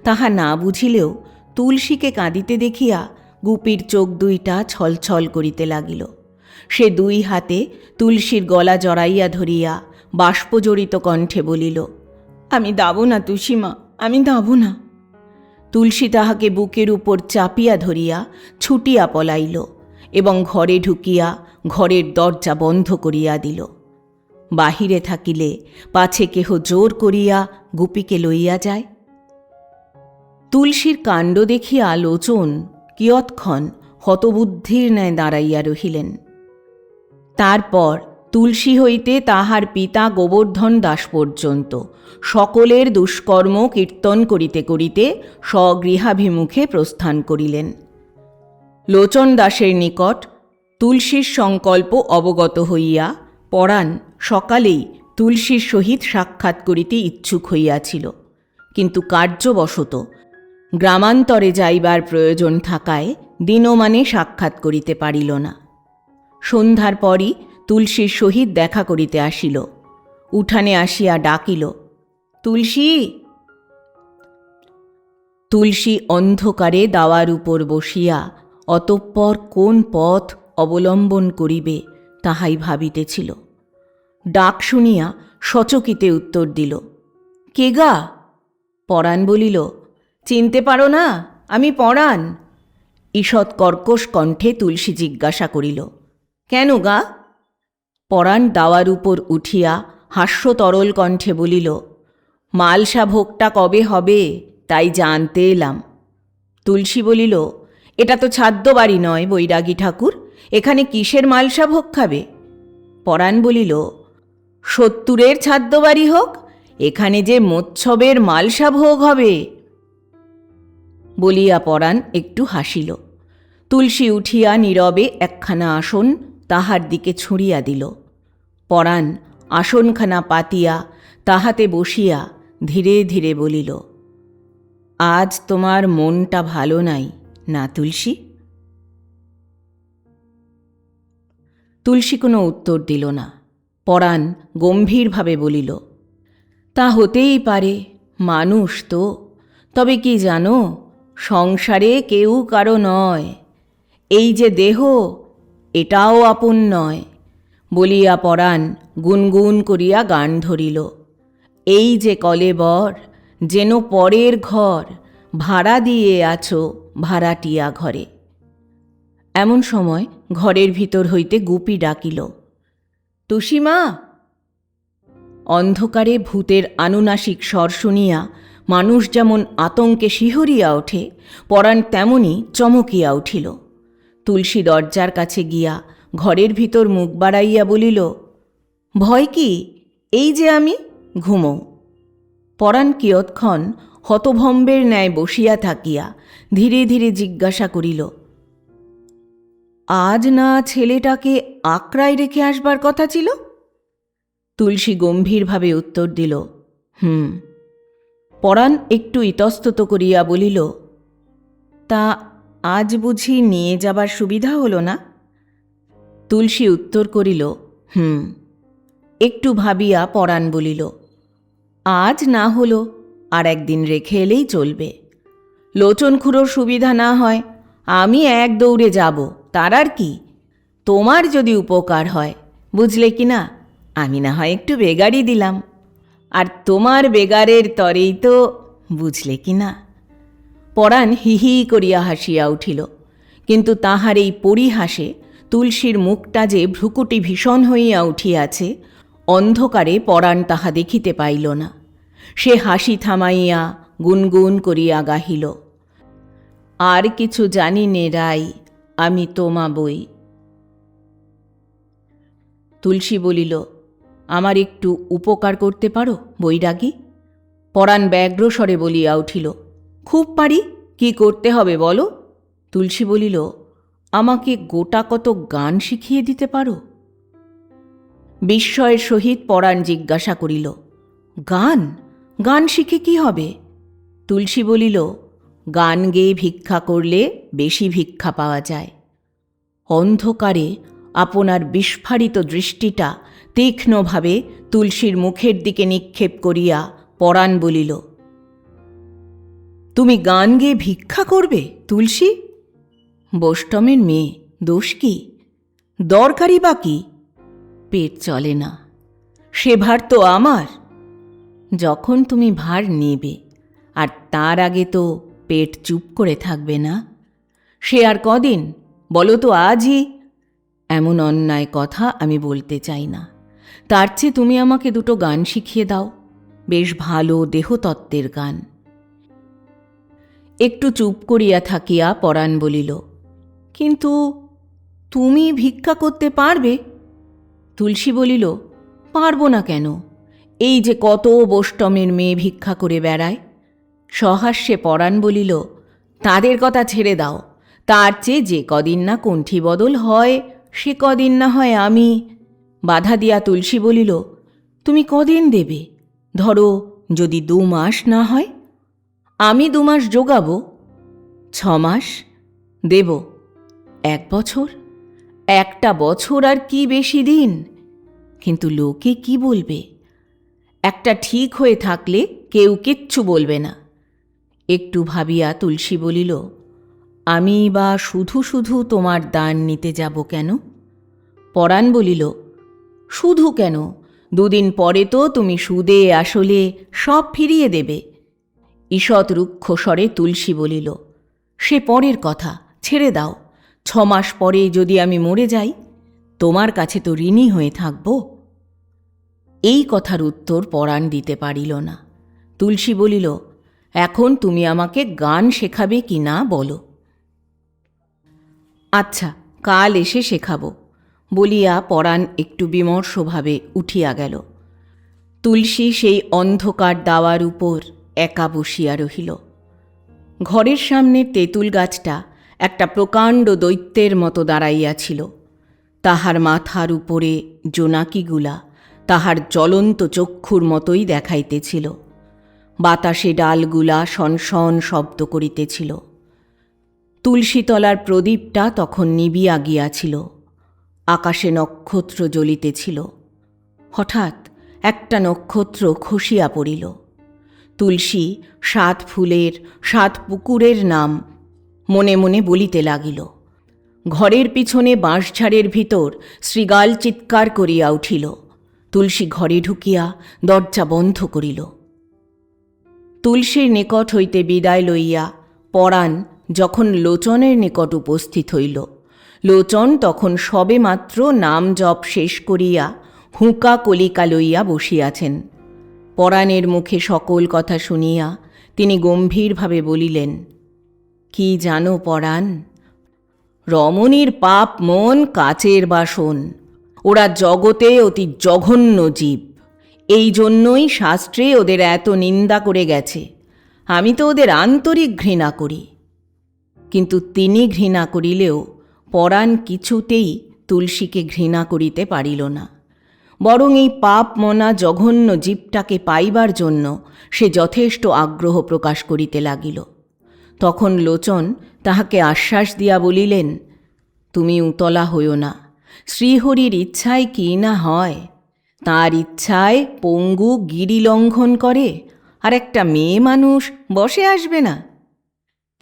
তাহা না বুঝিলেও তুলসীকে কাঁদিতে দেখিয়া গুপির চোখ দুইটা ছলছল করিতে লাগিল। সে দুই হাতে তুলসীর গলা জড়াইয়া ধরিয়া বাষ্পজড়িত কণ্ঠে বলিল, আমি দাব না তুষিমা, আমি দাব না। তুলসী তাহাকে বুকের উপর চাপিয়া ধরিয়া ছুটিয়া পলাইল এবং ঘরে ঢুকিয়া ঘরের দরজা বন্ধ করিয়া দিল। বাহিরে থাকিলে পাছে কেহ জোর করিয়া গুপিকে লইয়া যায়। তুলসীর কাণ্ড দেখিয়া লোচন কিয়ৎক্ষণ হতবুদ্ধির ন্যায় দাঁড়াইয়া রহিলেন। তারপর তুলসী হইতে তাহার পিতা গোবর্ধন দাস পর্যন্ত সকলের দুষ্কর্ম কীর্তন করিতে করিতে স্বগৃহাভিমুখে প্রস্থান করিলেন। লোচন দাসের নিকট তুলসীর সংকল্প অবগত হইয়া পরাণ সকালেই তুলসীর সহিত সাক্ষাৎ করিতে ইচ্ছুক হইয়াছিল, কিন্তু কার্যবশত গ্রামান্তরে যাইবার প্রয়োজন থাকায় দিনমানে সাক্ষাৎ করিতে পারিল না। সন্ধ্যার পরই তুলসীর সহিত দেখা করিতে আসিল। উঠানে আসিয়া ডাকিল, তুলসী। তুলসী অন্ধকারে দাওয়ার উপর বসিয়া অতঃপর কোন পথ অবলম্বন করিবে তাহাই ভাবিতেছিল। ডাক শুনিয়া সচকিতে উত্তর দিল, কে গা? পরাণ বলিল, চিনতে পারো না? আমি পরাণ। ঈষৎ কর্কশ কণ্ঠে তুলসী জিজ্ঞাসা করিল, কেন গা? পরাণ দাওয়ার উপর উঠিয়া হাস্যতরল কণ্ঠে বলিল, মালসা ভোগটা কবে হবে তাই জানতে এলাম। তুলসী বলিল, এটা তো ছাদ্য বাড়ি নয় বৈরাগী ঠাকুর, এখানে কিসের মালসা ভোগ খাবে? পরাণ বলিল, 70-এর ছাদ্য বাড়ি হোক, এখানে যে মোৎসবের মালসা ভোগ হবে। বলিয়া পরাণ একটু হাসিল। তুলসী উঠিয়া নীরবে একখানা আসন তাহার দিকে ছুঁড়িয়া দিল। পরাণ আসনখানা পাতিয়া তাহাতে বসিয়া ধীরে ধীরে বলিল, আজ তোমার মনটা ভালো নাই না তুলসী? তুলসী কোনো উত্তর দিল না। পরাণ গম্ভীরভাবে বলিল, তা হতেই পারে, মানুষ তো। তবে কি জানো, সংসারে কেউ কারো নয়। এই যে দেহ, এটাও আপন নয়। বলিয়া পরাণ গুনগুন করিয়া গান ধরিল, এই যে কলেবর, যেন পরের ঘর, ভাড়া দিয়ে আছো ভাড়াটিয়া ঘরে। এমন সময় ঘরের ভিতর হইতে গুপি ডাকিল, তুষিমা। অন্ধকারে ভূতের আনুনাসিক স্বর শুনিয়া মানুষ যেমন আতঙ্কে শিহরিয়া ওঠে, পরাণ তেমনি চমকিয়া উঠিল। তুলসী দরজার কাছে গিয়া ঘরের ভিতর মুখ বাড়াইয়া বলিল, ভয় কি, এই যে আমি, ঘুমো। পরাণ কিয়ৎক্ষণ হতভম্বের ন্যায় বসিয়া থাকিয়া ধীরে ধীরে জিজ্ঞাসা করিল, আজ না ছেলেটাকে আকড়ায় রেখে আসবার কথা ছিল? তুলসী গম্ভীরভাবে উত্তর দিল, পরাণ একটু ইতস্তত করিয়া বলিল, তা আজ বুঝি নিয়ে যাবার সুবিধা হলো না? তুলসী উত্তর করিল, একটু ভাবিয়া পরাণ বলিল, আজ না হলো আর একদিন রেখে এলেই চলবে। লোচন খুড়োর সুবিধা না হয় আমি এক দৌড়ে যাব, তার আর কি। তোমার যদি উপকার হয়, বুঝলে কি না, আমি না হয় একটু বেগারি দিলাম, আর তোমার বেগারের তরেই তো বুঝলে কি না? পরাণ হি হি করিয়া হাসিয়া উঠিল, কিন্তু তাহার এই পরিহাসে তুলসীর মুখটা যে ভ্রুকুটি ভীষণ হইয়া উঠিয়াছে, অন্ধকারে পরাণ তাহা দেখিতে পাইল না। সে হাসি থামাইয়া গুনগুন করিয়া গাহিল, আর কিছু জানি নে রাই, আমি তোমা বই। তুলসী বলিল, আমার একটু উপকার করতে পারো বৈরাগী? পরাণ ব্যগ্রস্বরে বলিয়া উঠিল, খুব পারি, কি করতে হবে বলো? তুলসী বলিল, আমাকে গোটা কত গান শিখিয়ে দিতে পারো? বিস্ময়ের সহিত পরাণ জিজ্ঞাসা করিল, গান? গান শিখে কি হবে? তুলসী বলিল, গান গেয়ে ভিক্ষা করলে বেশি ভিক্ষা পাওয়া যায়। অন্ধকারে আপনার বিস্ফারিত দৃষ্টিটা তীক্ষ্ণভাবে তুলসীর মুখের দিকে নিক্ষেপ করিয়া পরাণ বলিল, তুমি গান গেয়ে ভিক্ষা করবে তুলসী? বোষ্টমের মেয়ে, দোষ কি? দরকারই বা কি? পেট চলে না, সে ভার তো আমার। যখন তুমি ভার নেবে, আর তার আগে তো পেট চুপ করে থাকবে না। সে আর কদিন, বলো তো আজই? এমন অন্যায় কথা আমি বলতে চাই না। তার চেয়ে তুমি আমাকে দুটো গান শিখিয়ে দাও, বেশ ভালো দেহতত্ত্বের গান। একটু চুপ করিয়া থাকিয়া পরাণ বলিল, কিন্তু তুমি ভিক্ষা করতে পারবে? তুলসী বলিল, পারব না কেন? এই যে কত বোষ্টমের মেয়ে ভিক্ষা করে বেড়ায়। সহাস্যে পরাণ বলিল, তাদের কথা ছেড়ে দাও, তার চেয়ে যে কদিন না কণ্ঠী বদল হয়, সে কদিন না হয় আমি। বাধা দিয়া তুলসী বলিল, তুমি কদিন দেবে? ধরো যদি 2 মাস না হয়? আমি 2 মাস জোগাবো। 6 মাস দেব। 1 বছর? 1টা বছর আর কি বেশি দিন? কিন্তু লোকে কি বলবে? একটা ঠিক হয়ে থাকলে কেউ কিচ্ছু বলবে না। একটু ভাবিয়া তুলসী বলিল, আমি বা শুধু শুধু তোমার দান নিতে যাব কেন? পরাণ বলিল, শুধু কেন, 2 দিন পরে তো তুমি সুদে আসলে সব ফিরিয়ে দেবে। ঈষৎ রুক্ষ স্বরে তুলসী বলিল, সে পরের কথা, ছেড়ে দাও। 6 মাস পরে যদি আমি মরে যাই, তোমার কাছে তো ঋণী হয়ে থাকব। এই কথার উত্তর পরাণ দিতে পারিল না। তুলসী বলিল, এখন তুমি আমাকে গান শেখাবে কি না বলো। আচ্ছা, কাল এসে শেখাবো বলিয়া পরাণ একটু বিমর্ষভাবে উঠিয়া গেল। তুলসী সেই অন্ধকার দাওয়ার উপর একা বসিয়া রহিল। ঘরের সামনে তেঁতুল গাছটা একটা প্রকাণ্ড দৈত্যের মতো দাঁড়াইয়াছিল। তাহার মাথার উপরে জোনাকিগুলা তাহার জ্বলন্ত চক্ষুর মতোই দেখাইতেছিল। বাতাসে ডালগুলা শনশন শব্দ করিতেছিল। তুলসীতলার প্রদীপটা তখন নিবিয়া গিয়াছিল। আকাশে নক্ষত্র জ্বলিতেছিল। হঠাৎ একটা নক্ষত্র খসিয়া পড়িল। তুলসী 7 ফুলের 7 পুকুরের নাম মনে মনে বলিতে লাগিল। ঘরের পিছনে বাঁশঝাড়ের ভিতর শৃগাল চিৎকার করিয়া উঠিল। তুলসী ঘরে ঢুকিয়া দরজা বন্ধ করিল। তুলসীর নিকট হইতে বিদায় লইয়া পরাণ যখন লোচনের নিকট উপস্থিত হইল, লোচন তখন সবে মাত্র নাম জপ শেষ করিয়া হুঁকা কলিকা লইয়া বসিয়াছেন। পরাণের মুখে সকল কথা শুনিয়া তিনি গম্ভীরভাবে বলিলেন, কি জানো পরাণ, রমণীর পাপ মন কাচের বাসন, ওরা জগতে অতি জঘন্য জীব। এই জন্যই শাস্ত্রে ওদের এত নিন্দা করে গেছে। আমি তো ওদের আন্তরিক ঘৃণা করি। কিন্তু তিনি ঘৃণা করিলেও পরাণ কিছুতেই তুলসীকে ঘৃণা করিতে পারিল না। বরং এই পাপ মনা জঘন্য জীবটাকে পাইবার জন্য সে যথেষ্ট আগ্রহ প্রকাশ করিতে লাগিল। তখন লোচন তাহাকে আশ্বাস দিয়া বলিলেন, তুমি উতলা হইও না। শ্রীহরির ইচ্ছায় কি না হয়। তাঁর ইচ্ছায় পঙ্গু গিরি লঙ্ঘন করে, আর একটা মেয়ে মানুষ বসে আসবে না।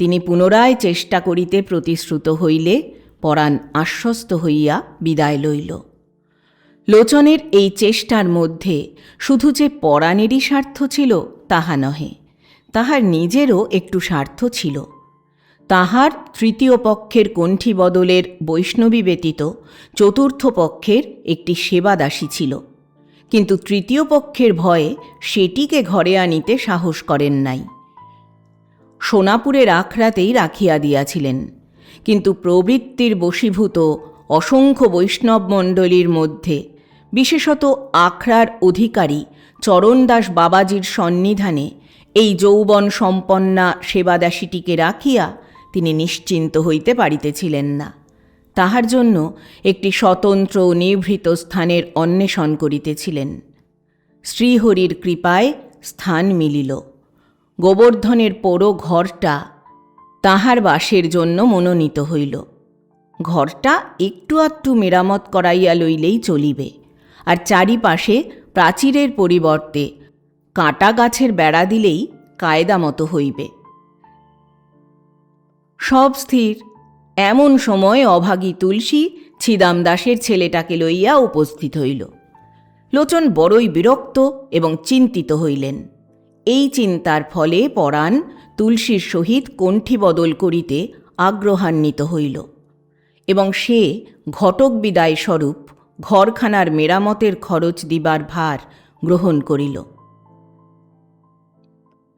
তিনি পুনরায় চেষ্টা করিতে প্রতিশ্রুত হইলে পরাণ আশ্বস্ত হইয়া বিদায় লইল। লোচনের এই চেষ্টার মধ্যে শুধু যে পরাণেরই স্বার্থ ছিল তাহা নহে, তাহার নিজেরও একটু স্বার্থ ছিল। তাহার তৃতীয় পক্ষের কণ্ঠী বদলের বৈষ্ণবী ব্যতীত চতুর্থ পক্ষের একটি সেবাদাসী ছিল, কিন্তু তৃতীয় পক্ষের ভয়ে সেটিকে ঘরে আনিতে সাহস করেন নাই। সোনাপুরের আখড়াতেই রাখিয়া দিয়াছিলেন, কিন্তু প্রবৃত্তির বশীভূত অসংখ্য বৈষ্ণব মণ্ডলীর মধ্যে বিশেষত আখড়ার অধিকারী চরণদাস বাবাজির সন্নিধানে এই যৌবন সম্পন্না সেবাদাসীটিকে রাখিয়া তিনি নিশ্চিন্ত হইতে পারিতেছিলেন না। তাহার জন্য একটি স্বতন্ত্র নিভৃত স্থানের অন্বেষণ করিতেছিলেন। শ্রীহরির কৃপায় স্থান মিলিল। গোবর্ধনের পোড়ো ঘরটা তাহার বাসের জন্য মনোনীত হইল। ঘরটা একটু আধটু মেরামত করাইয়া লইলেই চলিবে, আর চারিপাশে প্রাচীরের পরিবর্তে কাঁটা গাছের বেড়া দিলেই কায়দা মতো হইবে। সব স্থির। এমন সময় অভাগী তুলসী ছিদাম দাসের ছেলেটাকে লইয়া উপস্থিত হইল। লোচন বড়ই বিরক্ত এবং চিন্তিত হইলেন। এই চিন্তার ফলে পরাণ তুলসীর সহিত কণ্ঠী বদল করিতে আগ্রহান্বিত হইল এবং সে ঘটক বিদায় স্বরূপ ঘরখানার মেরামতের খরচ দিবার ভার গ্রহণ করিল।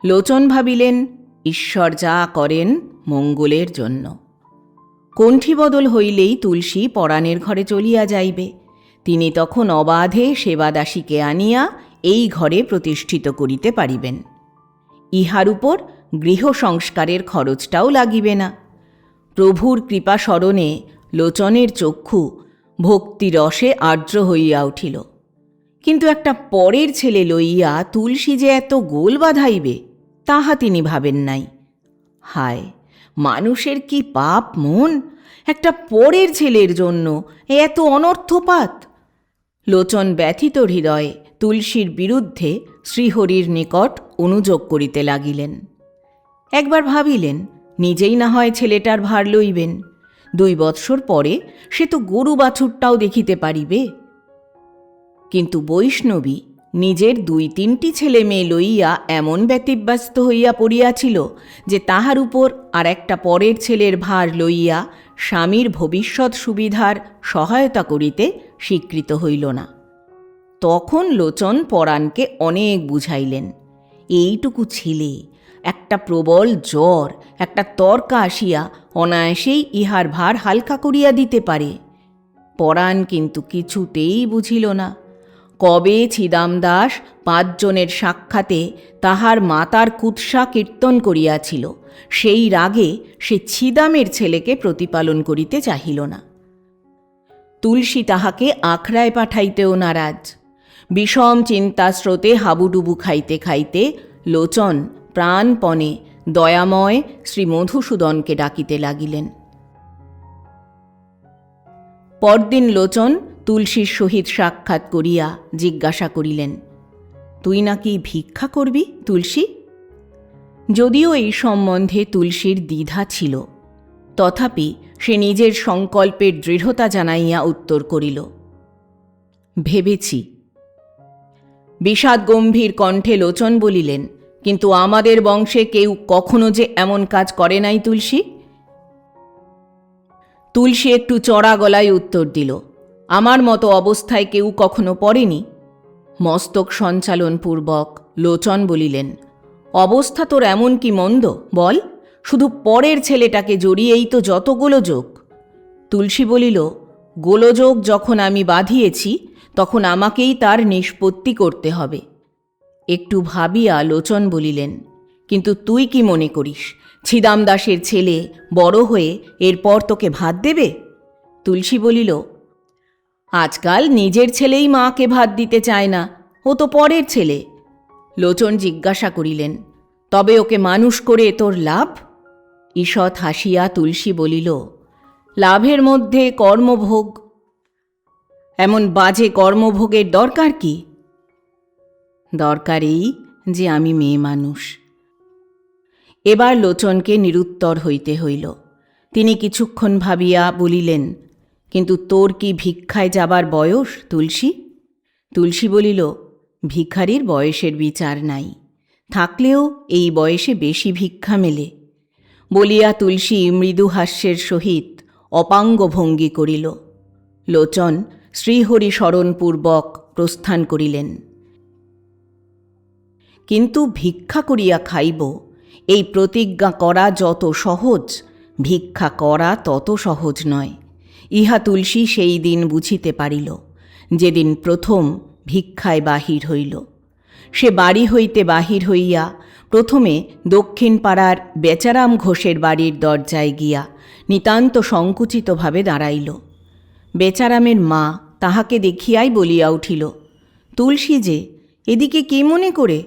লোচন ভাবিলেন, ঈশ্বর যা করেন মঙ্গলের জন্য। কণ্ঠী বদল হইলেই তুলসী পরাণের ঘরে চলিয়া যাইবে। তিনি তখন অবাধে সেবাদাসীকে আনিয়া এই ঘরে প্রতিষ্ঠিত করিতে পারিবেন। ইহার উপর গৃহ সংস্কারের খরচটাও লাগিবে না। প্রভুর কৃপা স্মরণে লোচনের চক্ষু ভক্তিরসে আর্দ্র হইয়া উঠিল। কিন্তু একটা পরের ছেলে লইয়া তুলসী যে এত গোল বাধাইবে তাহা তিনি ভাবেন নাই। হায়, মানুষের কি পাপ মন! একটা পরের ছেলের জন্য এত অনর্থপাত! লোচন ব্যথিত হৃদয়ে তুলসীর বিরুদ্ধে শ্রীহরির নিকট অনুযোগ করিতে লাগিলেন। একবার ভাবিলেন, নিজেই না হয় ছেলেটার ভার লইবেন। 2 বৎসর পরে সে তো গরু বাছুরটাও দেখিতে পারিবে। কিন্তু বৈষ্ণবী নিজের 2-3টি ছেলে মেয়ে লইয়া এমন ব্যতিব্যস্ত হইয়া পড়িয়াছিল যে তাহার উপর আর একটা পরের ছেলের ভার লইয়া স্বামীর ভবিষ্যৎ সুবিধার সহায়তা করিতে স্বীকৃত হইল না। তখন লোচন পরাণকে অনেক বুঝাইলেন। এইটুকু ছেলে, একটা প্রবল জ্বর, একটা তর্কা আসিয়া অনায়াসেই ইহার ভার হালকা করিয়া দিতে পারে। পরাণ কিন্তু কিছুতেই বুঝিল না। কবে ছিদাম দাস 5 জনের সাক্ষাতে তাহার মাতার কুৎসা কীর্তন করিয়াছিল, সেই রাগে সে ছিদামের ছেলেকে প্রতিপালন করিতে চাহিল না। তুলসী তাহাকে আখড়ায় পাঠাইতেও নারাজ। বিষম চিন্তাস্রোতে হাবুডুবু খাইতে খাইতে লোচন প্রাণপণে দয়াময় শ্রী মধুসূদনকে ডাকিতে লাগিলেন। পরদিন লোচন তুলসীর সহিত সাক্ষাৎ করিয়া জিজ্ঞাসা করিলেন, তুই নাকি ভিক্ষা করবি তুলসী? যদিও এই সম্বন্ধে তুলসীর দ্বিধা ছিল, তথাপি সে নিজের সংকল্পের দৃঢ়তা জানাইয়া উত্তর করিল, ভেবেছি। বিষাদ গম্ভীর কণ্ঠে লোচন বলিলেন, কিন্তু আমাদের বংশে কেউ কখনো যে এমন কাজ করে নাই তুলসী। তুলসী একটু চড়া গলায় উত্তর দিল, আমার মতো অবস্থায় কেউ কখনো পড়েনি। মস্তক সঞ্চালনপূর্বক লোচন বলিলেন, অবস্থা তোর এমন কি মন্দ বল? শুধু পরের ছেলেটাকে জড়িয়েই তো যত গোলযোগ। তুলসী বলিল, গোলযোগ যখন আমি বাঁধিয়েছি তখন আমাকেই তার নিষ্পত্তি করতে হবে। একটু ভাবিয়া লোচন বলিলেন, কিন্তু তুই কি মনে করিস ছিদাম দাসের ছেলে বড় হয়ে এরপর তোকে ভাত দেবে? তুলসী বলিল, আজকাল নিজের ছেলেই মাকে ভাত দিতে চায় না, ও তো পরের ছেলে। লোচন জিজ্ঞাসা করিলেন, তবে ওকে মানুষ করে তোর লাভ? ঈষৎ হাসিয়া তুলসী বলিল, লাভের মধ্যে কর্মভোগ। এমন বাজে কর্মভোগের দরকার কি? দরকার এই যে আমি মেয়ে মানুষ। এবার লোচনকে নিরুত্তর হইতে হইল। তিনি কিছুক্ষণ ভাবিয়া বলিলেন, কিন্তু তোর কি ভিক্ষায় যাবার বয়স তুলসী? তুলসী বলিল, ভিখারির বয়সের বিচার নাই। থাকলেও এই বয়সে বেশি ভিক্ষা মেলে বলিয়া তুলসী মৃদু হাস্যের সহিত অপাঙ্গ ভঙ্গি করিল। লোচন শ্রীহরি স্মরণপূর্বক প্রস্থান করিলেন। কিন্তু ভিক্ষা করিয়া খাইব, এই প্রতিজ্ঞা করা যত সহজ, ভিক্ষা করা তত সহজ নয়। ইহা তুলসী সেই দিন বুঝিতে পারিল, যেদিন প্রথম ভিক্ষায় বাহির হইল। সে বাড়ি হইতে বাহির হইয়া প্রথমে দক্ষিণ পাড়ার বেচারাম ঘোষের বাড়ির দরজায় গিয়া নিতান্ত সংকুচিতভাবে দাঁড়াইল। বেচারামের মা তাহাকে দেখিয়াই বলিয়া উঠিল, তুলসী যে, এদিকে কি মনে করে?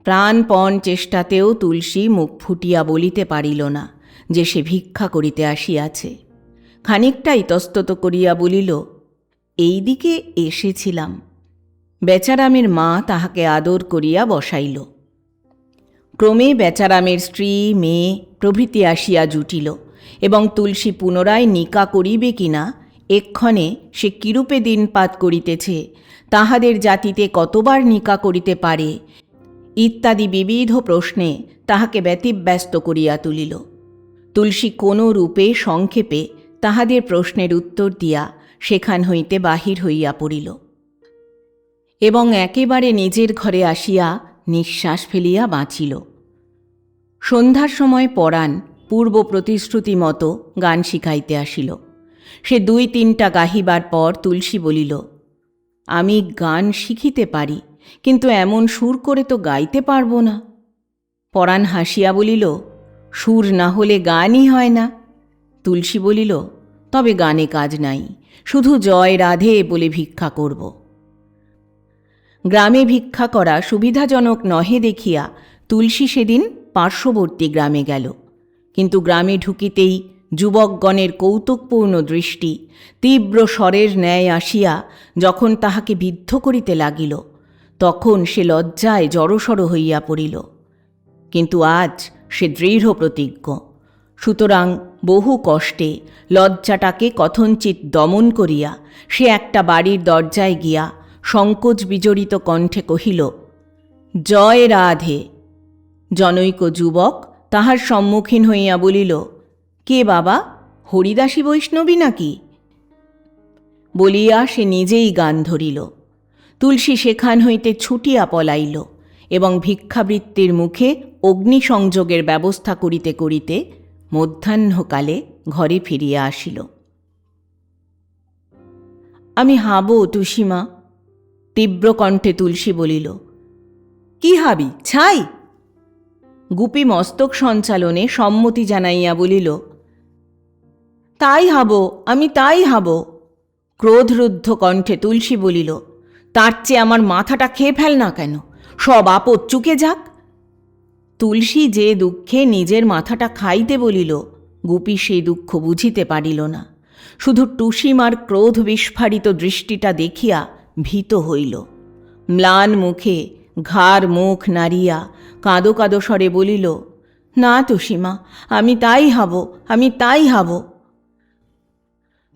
প্রাণপণ চেষ্টাতেও তুলসী মুখ ফুটিয়া বলিতে পারিল না যে সে ভিক্ষা করিতে আসিয়াছে। খানিকটা ইতস্তত করিয়া বলিল, এই দিকে এসেছিলাম। বেচারামের মা তাহাকে আদর করিয়া বসাইল। ক্রমে বেচারামের স্ত্রী, মেয়ে প্রভৃতি আসিয়া জুটিল এবং তুলসী পুনরায় নিকা করিবে কিনা, এক্ষণে সে কিরূপে দিনপাত করিতেছে, তাহাদের জাতিতে কতবার নিকা করিতে পারে ইত্যাদি বিবিধ প্রশ্নে তাহাকে ব্যতিব্যস্ত করিয়া তুলিল। তুলসী কোনো রূপে সংক্ষেপে তাহাদের প্রশ্নের উত্তর দিয়া সেখান হইতে বাহির হইয়া পড়িল এবং একেবারে নিজের ঘরে আসিয়া নিঃশ্বাস ফেলিয়া বাঁচিল। সন্ধ্যার সময় পরাণ পূর্ব প্রতিশ্রুতি মতো গান শিখাইতে আসিল। সে 2-3টা গাহিবার পর তুলসী বলিল, আমি গান শিখিতে পারি, কিন্তু এমন সুর করে তো গাইতে পারব না। পরাণ হাসিয়া বলিল, সুর না হলে গানই হয় না। তুলসী বলিল, তবে গানে কাজ নাই, শুধু জয় রাধে বলে ভিক্ষা করব। গ্রামে ভিক্ষা করা সুবিধাজনক নহে দেখিয়া তুলসী সেদিন পার্শ্ববর্তী গ্রামে গেল। কিন্তু গ্রামে ঢুকিতেই যুবকগণের কৌতুকপূর্ণ দৃষ্টি তীব্র স্বরের ন্যায় আসিয়া যখন তাহাকে বিদ্ধ করিতে লাগিল, তখন সে লজ্জায় জড়সড় হইয়া পড়িল। কিন্তু আজ সে দৃঢ় প্রতিজ্ঞ। সুতরাং বহু কষ্টে লজ্জাটাকে কথঞ্চিৎ দমন করিয়া সে একটা বাড়ির দরজায় গিয়া সংকোচ বিজড়িত কণ্ঠে কহিল, জয় রাধে। জনৈক যুবক তাহার সম্মুখীন হইয়া বলিল, কে বাবা, হরিদাসী বৈষ্ণবী নাকি? বলিয়া সে নিজেই গান ধরিল। তুলসী সেখান হইতে ছুটিয়া পলাইল এবং ভিক্ষাবৃত্তির মুখে অগ্নিসংযোগের ব্যবস্থা করিতে করিতে মধ্যাহ্নকালে ঘরে ফিরিয়া আসিল। আমি হাবো তুষিমা, তীব্র কণ্ঠে তুলসী বলিল। কি হাবি, ছাই? গুপি মস্তক সঞ্চালনে সম্মতি জানাইয়া বলিল, তাই হাবো, আমি তাই হাবো। ক্রোধরুদ্ধ কণ্ঠে তুলসী বলিল, তার চেয়ে আমার মাথাটা খেয়ে ফেল না কেন, সব আপদ চুকে যাক। তুলসী যে দুঃখে নিজের মাথাটা খাইতে বলিল, গুপি সেই দুঃখ বুঝিতে পারিল না। শুধু টুসিমার ক্রোধ বিস্ফারিত দৃষ্টিটা দেখিয়া ভীত হইল। ম্লান মুখে ঘাড় মুখ নাড়িয়া কাঁদো কাঁদো স্বরে বলিল, না টুসিমা, আমি তাই হব, আমি তাই হব।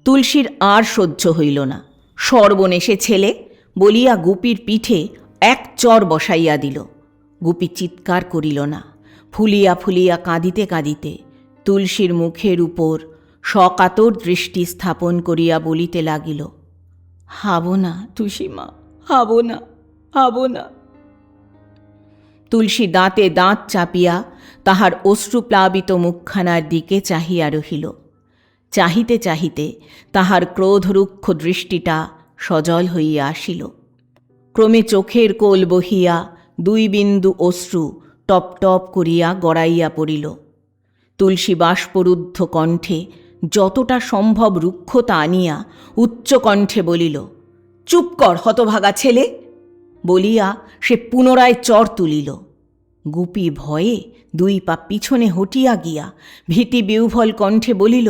তুলসীর আর সহ্য হইল না। সর্বনেশে ছেলে বলিয়া গুপির পিঠে এক চর বসাইয়া দিল। গুপি চিৎকার করিল না, ফুলিয়া ফুলিয়া কাঁদিতে কাঁদিতে তুলসীর মুখের উপর সকাতর দৃষ্টি স্থাপন করিয়া বলিতে লাগিল, হাব না টুসিমা, হাব না, হাব না। তুলসী দাঁতে দাঁত চাপিয়া তাহার অশ্রুপ্লাবিত মুখখানার দিকে চাহিয়া রহিল। চাহিতে চাহিতে তাহার ক্রোধরুক্ষ দৃষ্টিটা সজল হইয়া আসিল। ক্রমে চোখের কোল বহিয়া 2 বিন্দু অশ্রু টপ টপ করিয়া গড়াইয়া পড়িল। তুলসী বাষ্পরুদ্ধ কণ্ঠে যতটা সম্ভব রুক্ষতা আনিয়া উচ্চ কণ্ঠে বলিল, চুপ কর হতভাগা ছেলে। বলিয়া সে পুনরায় চর তুলিল। গুপি ভয়ে 2 পা পিছনে হটিয়া গিয়া ভীতি বিহ্বল কণ্ঠে বলিল,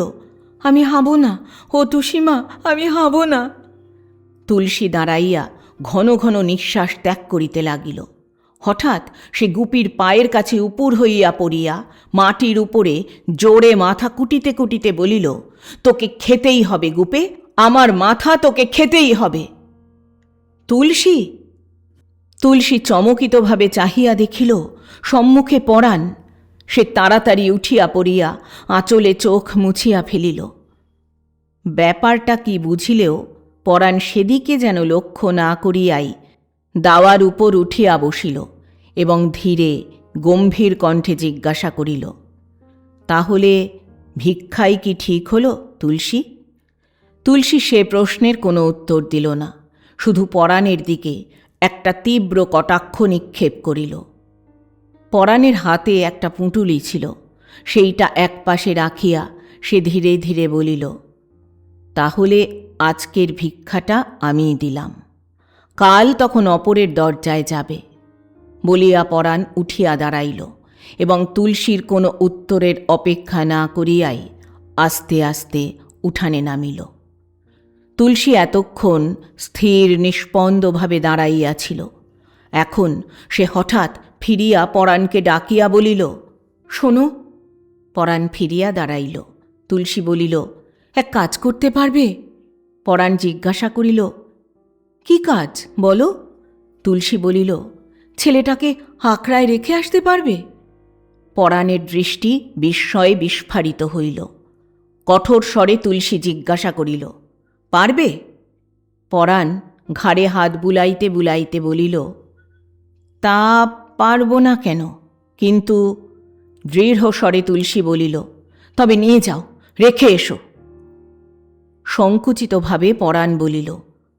আমি হাব না, ও টুসিমা, আমি হাব না। তুলসী দাঁড়াইয়া ঘন ঘন নিঃশ্বাস ত্যাগ করিতে লাগিল। হঠাৎ সে গুপির পায়ের কাছে উপুর হইয়া পড়িয়া মাটির উপরে জোরে মাথা কুটিতে কুটিতে বলিল, তোকে খেতেই হবে গুপে, আমার মাথা তোকে খেতেই হবে। তুলসী! তুলসী চমকিতভাবে চাহিয়া দেখিল সম্মুখে পরাণ। সে তাড়াতাড়ি উঠিয়া পড়িয়া আঁচলে চোখ মুছিয়া ফেলিল। ব্যাপারটা কি বুঝিলেও পরাণ সেদিকে যেন লক্ষ্য না করিয়াই দাওয়ার উপর উঠিয়া বসিল এবং ধীরে গম্ভীর কণ্ঠে জিজ্ঞাসা করিল, তাহলে ভিক্ষাই কি ঠিক হল তুলসী? তুলসী সে প্রশ্নের কোনো উত্তর দিল না, শুধু পরাণের দিকে একটা তীব্র কটাক্ষ নিক্ষেপ করিল। পরাণের হাতে একটা পুঁটুলি ছিল, সেইটা একপাশে রাখিয়া সে ধীরে ধীরে বলিল, তাহলে আজকের ভিক্ষাটা আমিই দিলাম, কাল তখন অপরের দরজায় যাবে। বলিয়া পরাণ উঠিয়া দাঁড়াইল এবং তুলসীর কোনো উত্তরের অপেক্ষা না করিয়াই আস্তে আস্তে উঠানে নামিল। তুলসী এতক্ষণ স্থির নিষ্পন্দভাবে দাঁড়াইয়াছিল। এখন সে হঠাৎ ফিরিয়া পরাণকে ডাকিয়া বলিল, শোনো। পরাণ ফিরিয়া দাঁড়াইল। তুলসী বলিল, এক কাজ করতে পারবে? পরাণ জিজ্ঞাসা করিল, কি কাজ বলো? তুলসী বলিল, ছেলেটাকে আখড়ায় রেখে আসতে পারবে? পরাণের দৃষ্টি বিস্ময়ে বিস্ফারিত হইল। কঠোর স্বরে তুলসী জিজ্ঞাসা করিল, পারবে? পরাণ ঘাড়ে হাত বুলাইতে বুলাইতে বলিল, তা পারব না কেন, কিন্তু। দৃঢ় স্বরে তুলসী বলিল, তবে নিয়ে যাও, রেখে এসো। সংকুচিতভাবে পরাণ বলিল,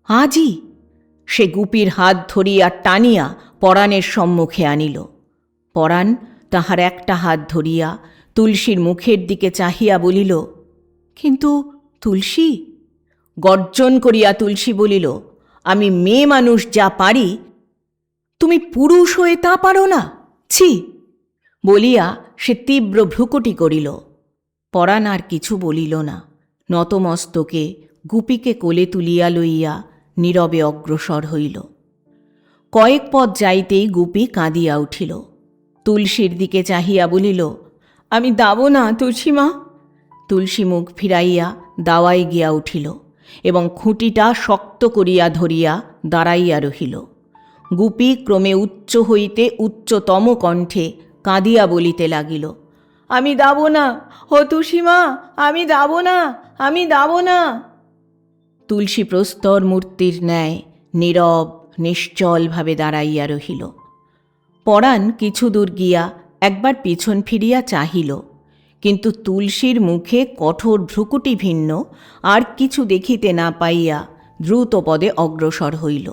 আজই? সে গুপির হাত ধরিয়া টানিয়া পরাণের সম্মুখে আনিল। পরাণ তাহার একটা হাত ধরিয়া তুলসীর মুখের দিকে চাহিয়া বলিল, কিন্তু তুলসী। গর্জন করিয়া তুলসী বলিল, আমি মেয়ে মানুষ যা পারি তুমি পুরুষ হয়ে তা পারো না? ছি! বলিয়া সে তীব্র ভ্রুকুটি করিল। পরাণ আর কিছু বলিল না, নতমস্তকে গুপিকে কোলে তুলিয়া লইয়া নীরবে অগ্রসর হইল। কয়েক পথ যাইতেই গুপি কাঁদিয়া উঠিল। তুলসীর দিকে চাহিয়া বলিল, আমি দাব না তুলসীমা। তুলসী মুখ ফিরাইয়া দাওয়ায় গিয়া উঠিল এবং খুঁটিটা শক্ত করিয়া ধরিয়া দাঁড়াইয়া রহিল। গুপি ক্রমে উচ্চ হইতে উচ্চতম কণ্ঠে কাঁদিয়া বলিতে লাগিল, আমি দাব না, ও তুলসীমা, আমি দাব না, আমি দাব না। তুলসী প্রস্তর মূর্তির ন্যায় নীরব নিশ্চলভাবে দাঁড়াইয়া রহিল। পরাণ কিছু দূর গিয়া একবার পিছন ফিরিয়া চাহিল, কিন্তু তুলসীর মুখে কঠোর ভ্রুকুটি ভিন্ন আর কিছু দেখিতে না পাইয়া দ্রুত পদে অগ্রসর হইল।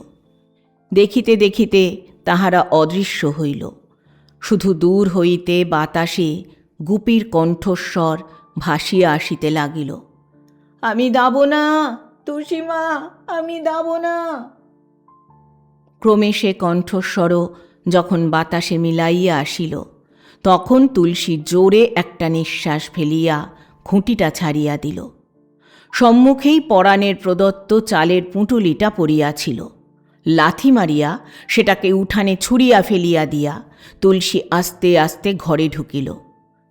দেখিতে দেখিতে তাহারা অদৃশ্য হইল। শুধু দূর হইতে বাতাসে গুপির কণ্ঠস্বর ভাসিয়া আসিতে লাগিল, আমি দাব না তুলসীমা, আমি দাব না। ক্রমে সে কণ্ঠস্বরও যখন বাতাসে মিলাইয়া আসিল, তখন তুলসী জোরে একটা নিঃশ্বাস ফেলিয়া খুঁটিটা ছাড়িয়া দিল। সম্মুখেই পরাণের প্রদত্ত চালের পুঁটুলিটা পড়িয়াছিল। লাথি মারিয়া সেটাকে উঠানে ছুঁড়িয়া ফেলিয়া দিয়া তুলসী আস্তে আস্তে ঘরে ঢুকিল।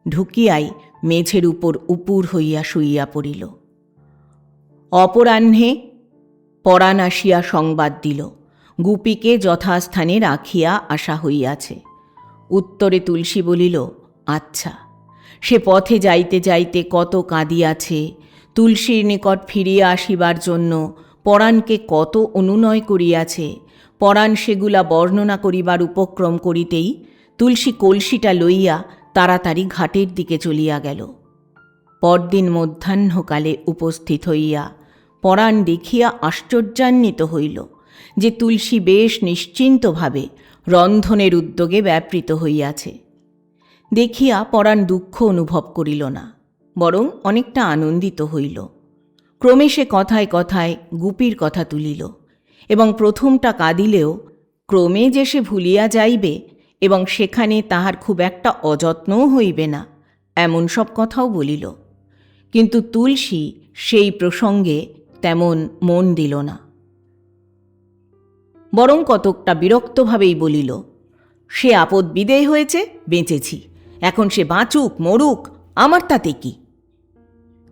ঢুকিয়াই মেঝের উপর উপুর হইয়া শুইয়া পড়িল। অপরাহ্নে পরাণ আসিয়া সংবাদ দিল, গুপিকে যথাস্থানে রাখিয়া আসা হইয়াছে। উত্তরে তুলসী বলিল, আচ্ছা। সে পথে যাইতে যাইতে কত কাঁদিয়াছে, তুলসীর নিকট ফিরিয়া আসিবার জন্য পরাণকে কত অনুনয় করিয়াছে। পরাণ সেগুলা বর্ণনা করিবার উপক্রম করিতেই তুলসী কলসিটা লইয়া তাড়াতাড়ি ঘাটের দিকে চলিয়া গেল। পরদিন মধ্যাহ্নকালে উপস্থিত হইয়া পরাণ দেখিয়া আশ্চর্যান্বিত হইল যে তুলসী বেশ নিশ্চিন্তভাবে রন্ধনের উদ্যোগে ব্যাপৃত হইয়াছে। দেখিয়া পরাণ দুঃখ অনুভব করিল না, বরং অনেকটা আনন্দিত হইল। ক্রমে সে কথায় কথায় গুপির কথা তুলিল এবং প্রথমটা কাঁদিলেও ক্রমে যে সে ভুলিয়া যাইবে এবং সেখানে তাহার খুব একটা অযত্নও হইবে না, এমন সব কথাও বলিল। কিন্তু তুলসী সেই প্রসঙ্গে তেমন মন দিল না, বরং কতকটা বিরক্তভাবেই বলিল, সে আপদ বিদেয় হয়েছে, বেঁচেছি, এখন সে বাঁচুক মরুক, আমার তাতে কি?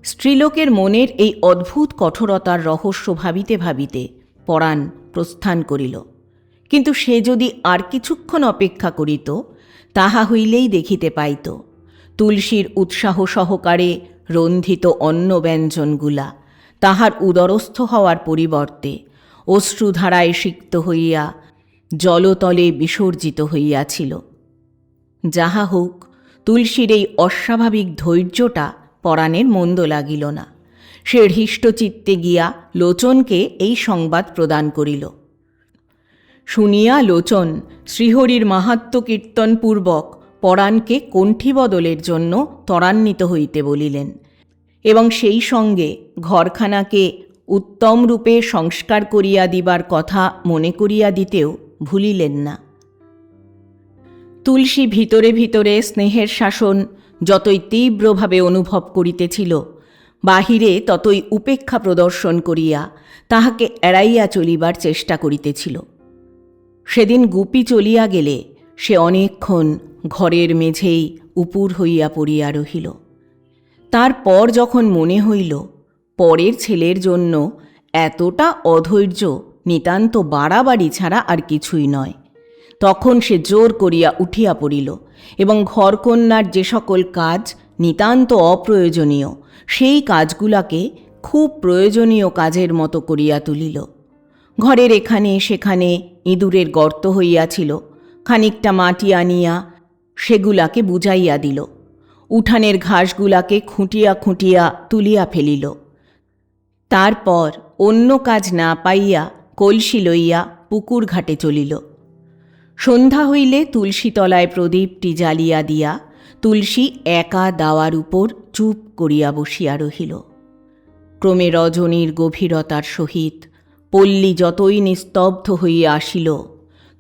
স্ত্রীলোকের মনের এই অদ্ভুত কঠোরতার রহস্য ভাবিতে ভাবিতে পরাণ প্রস্থান করিল। কিন্তু সে যদি আর কিছুক্ষণ অপেক্ষা করিত, তাহা হইলেই দেখিতে পাইত তুলসীর উৎসাহ সহকারে রন্ধিত অন্ন ব্যঞ্জনগুলা তাহার উদরস্থ হওয়ার পরিবর্তে অশ্রুধারায় সিক্ত হইয়া জলতলে বিসর্জিত হইয়াছিল। যাহা হোক, তুলসীর এই অস্বাভাবিক ধৈর্যটা পরাণের মন্দ লাগিল না। সে হৃষ্টচিত্তে গিয়া লোচনকে এই সংবাদ প্রদান করিল। শুনিয়া লোচন শ্রীহরির মাহাত্ম্য কীর্তনপূর্বক পরাণকে কণ্ঠীবদলের জন্য ত্বরান্বিত হইতে বলিলেন এবং সেই সঙ্গে ঘরখানাকে উত্তম রূপে সংস্কার করিয়া দিবার কথা মনে করিয়া দিতেও ভুলিলেন না। তুলসী ভিতরে ভিতরে স্নেহের শাসন যতই তীব্রভাবে অনুভব করিতেছিল, বাহিরে ততই উপেক্ষা প্রদর্শন করিয়া তাহাকে এড়াইয়া চলিবার চেষ্টা করিতেছিল। সেদিন গুপি চলিয়া গেলে সে অনেকক্ষণ ঘরের মেঝেই উপুর হইয়া পড়িয়া রহিল। তারপর যখন মনে হইল পরের ছেলের জন্য এতটা অধৈর্য নিতান্ত বাড়াবাড়ি ছাড়া আর কিছুই নয়, তখন সে জোর করিয়া উঠিয়া পড়িল এবং ঘরকন্যার যে সকল কাজ নিতান্ত অপ্রয়োজনীয় সেই কাজগুলাকে খুব প্রয়োজনীয় কাজের মতো করিয়া তুলিল। ঘরের এখানে সেখানে ইঁদুরের গর্ত হইয়াছিল, খানিকটা মাটি আনিয়া সেগুলাকে বুঝাইয়া দিল। উঠানের ঘাসগুলাকে খুঁটিয়া খুঁটিয়া তুলিয়া ফেলিল। তারপর অন্য কাজ না পাইয়া কলসি লইয়া পুকুর ঘাটে চলিল। সন্ধ্যা হইলে তুলসীতলায় প্রদীপটি জ্বালিয়া দিয়া তুলসী একা দাওয়ার উপর চুপ করিয়া বসিয়া রহিল। ক্রমে রজনীর গভীরতার সহিত পল্লী যতই নিস্তব্ধ হইয়া আসিল,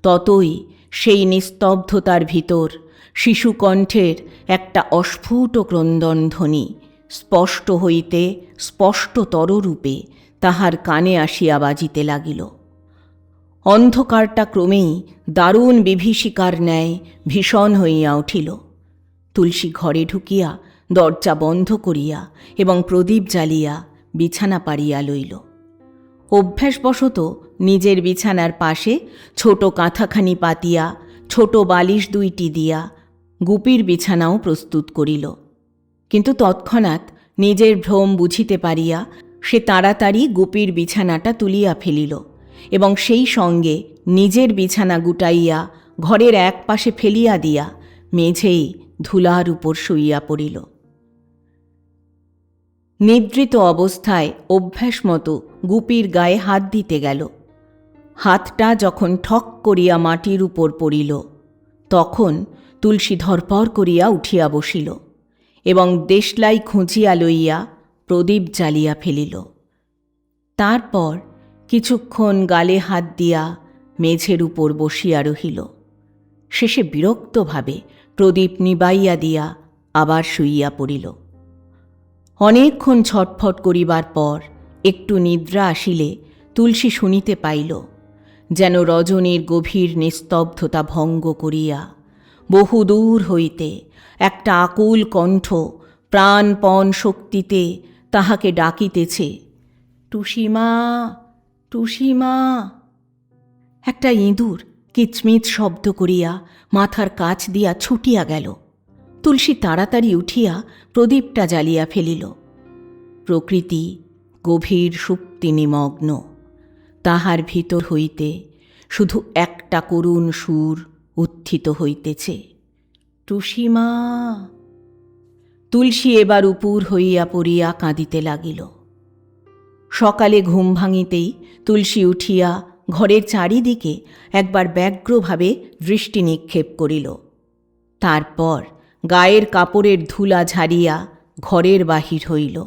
ততই সেই নিস্তব্ধতার ভিতর শিশুকণ্ঠের একটা অস্ফুট ক্রন্দনধ্বনি স্পষ্ট হইতে স্পষ্টতর রূপে তাহার কানে আসিয়া বাজিতে লাগিল। অন্ধকারটা ক্রমেই দারুণ বিভীষিকার ন্যায় ভীষণ হইয়া উঠিল। তুলসী ঘরে ঢুকিয়া দরজা বন্ধ করিয়া এবং প্রদীপ জ্বালিয়া বিছানা পাড়িয়া লইল। অভ্যাসবশত নিজের বিছানার পাশে ছোট কাঁথাখানি পাতিয়া ছোট বালিশ দুইটি দিয়া গুপির বিছানাও প্রস্তুত করিল। কিন্তু তৎক্ষণাৎ নিজের ভ্রম বুঝিতে পারিয়া সে তাড়াতাড়ি গুপির বিছানাটা তুলিয়া ফেলিল এবং সেই সঙ্গে নিজের বিছানা গুটাইয়া ঘরের এক পাশে ফেলিয়া দিয়া মেঝেই ধুলার উপর শুইয়া পড়িল। নিদ্রিত অবস্থায় অভ্যাসমতো গুপির গায়ে হাত দিতে গেল। হাতটা যখন ঠক করিয়া মাটির উপর পড়িল, তখন তুলসী ধরপর করিয়া উঠিয়া বসিল এবং দেশলাই খুঁজিয়া লইয়া প্রদীপ জ্বালিয়া ফেলিল। তারপর কিছুক্ষণ গালে হাত দিয়া মেঝের উপর বসিয়া রহিল। শেষে বিরক্তভাবে প্রদীপ নিবাইয়া দিয়া আবার শুইয়া পড়িল। অনেকক্ষণ ছটফট করিবার পর একটু নিদ্রা আসিলে তুলসী শুনিতে পাইল যেন রজনীর গভীর নিস্তব্ধতা ভঙ্গ করিয়া বহুদূর হইতে একটা আকুল কণ্ঠ প্রাণপণ শক্তিতে তাহাকে ডাকিতেছে, টুসিমা, টুসিমা। একটা ইঁদুর কিচমিচ শব্দ করিয়া মাথার কাছ দিয়া ছুটিয়া গেল। তুলসী তাড়াতাড়ি উঠিয়া প্রদীপটা জ্বালিয়া ফেলিল। প্রকৃতি গভীর সুপ্তি নিমগ্ন। তাহার ভিতর হইতে শুধু একটা করুণ সুর উত্থিত হইতেছে, টুসিমা। তুলসী এবার উপুর হইয়া পড়িয়া কাঁদিতে লাগিল। সকালে ঘুম ভাঙিতেই তুলসী উঠিয়া ঘরের চারিদিকে একবার ব্যগ্রভাবে দৃষ্টি নিক্ষেপ করিল। তারপর গায়ের কাপড়ের ধুলা ঝাড়িয়া ঘরের বাহির হইল।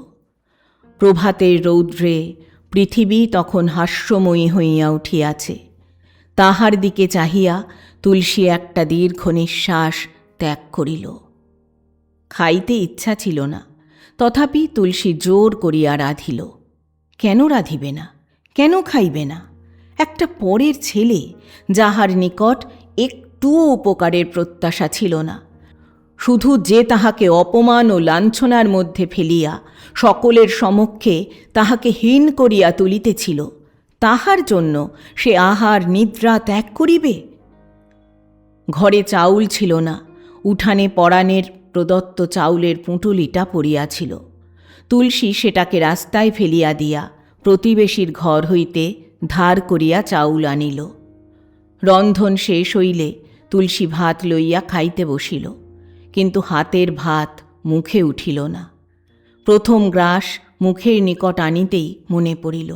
প্রভাতের রৌদ্রে পৃথিবী তখন হাস্যময়ী হইয়া উঠিয়াছে। তাহার দিকে চাহিয়া তুলসী একটা দীর্ঘ নিঃশ্বাস ত্যাগ করিল। খাইতে ইচ্ছা ছিল না, তথাপি তুলসী জোর করিয়া রাঁধিল। কেন রাঁধিবে না, কেন খাইবে না? একটা পরের ছেলে, যাহার নিকট একটুও উপকারের প্রত্যাশা ছিল না, শুধু যে তাহাকে অপমান ও লাঞ্ছনার মধ্যে ফেলিয়া সকলের সমক্ষে তাহাকে হীন করিয়া তুলিতেছিল, তাহার জন্য সে আহার নিদ্রা ত্যাগ করিবে? ঘরে চাউল ছিল না। উঠানে পরাণের প্রদত্ত চাউলের পুঁটুলিটা পড়িয়াছিল। তুলসী সেটাকে রাস্তায় ফেলিয়া দিয়া প্রতিবেশীর ঘর হইতে ধার করিয়া চাউল আনিল। রন্ধন শেষ হইলে তুলসী ভাত লইয়া খাইতে বসিল, কিন্তু হাতের ভাত মুখে উঠিল না। প্রথম গ্রাস মুখের নিকট আনিতেই মনে পড়িল,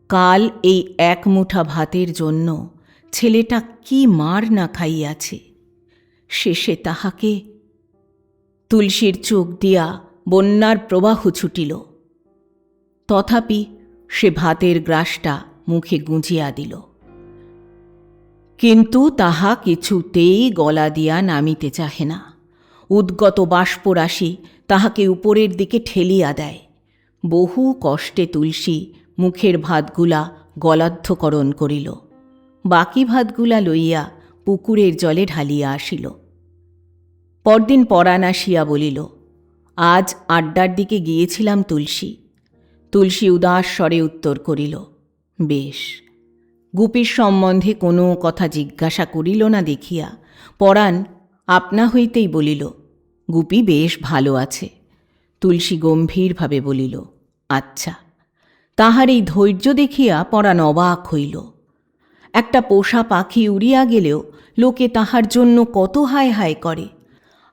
কাল এই এক মুঠা ভাতের জন্য ছেলেটা কি মার না খাইয়াছে। শেষে তাহাকে। তুলসীর চোখ দিয়া বন্যার প্রবাহ ছুটিল। তথাপি সে ভাতের গ্রাসটা মুখে গুঁজিয়া দিল, কিন্তু তাহা কিছুতেই গলা দিয়া নামিতে চাহে না। উদ্গত বাষ্পরাশি তাহাকে উপরের দিকে ঠেলিয়া দেয়। বহু কষ্টে তুলসী মুখের ভাতগুলা গলাধ্যকরণ করিল। বাকি ভাতগুলা লইয়া পুকুরের জলে ঢালিয়া আসিল। পরদিন পরাণ আসিয়া বলিল, আজ আড্ডার দিকে গিয়েছিলাম তুলসী। তুলসী উদাস স্বরে উত্তর করিল, বেশ। গুপির সম্বন্ধে কোনো কথা জিজ্ঞাসা করিল না দেখিয়া পরাণ আপনা হইতেই বলিল, গুপি বেশ ভালো আছে। তুলসী গম্ভীরভাবে বলিল, আচ্ছা। তাহার এই ধৈর্য দেখিয়া পরাণ অবাক হইল। একটা পোষা পাখি উড়িয়া গেলেও লোকে তাহার জন্য কত হায় হায় করে,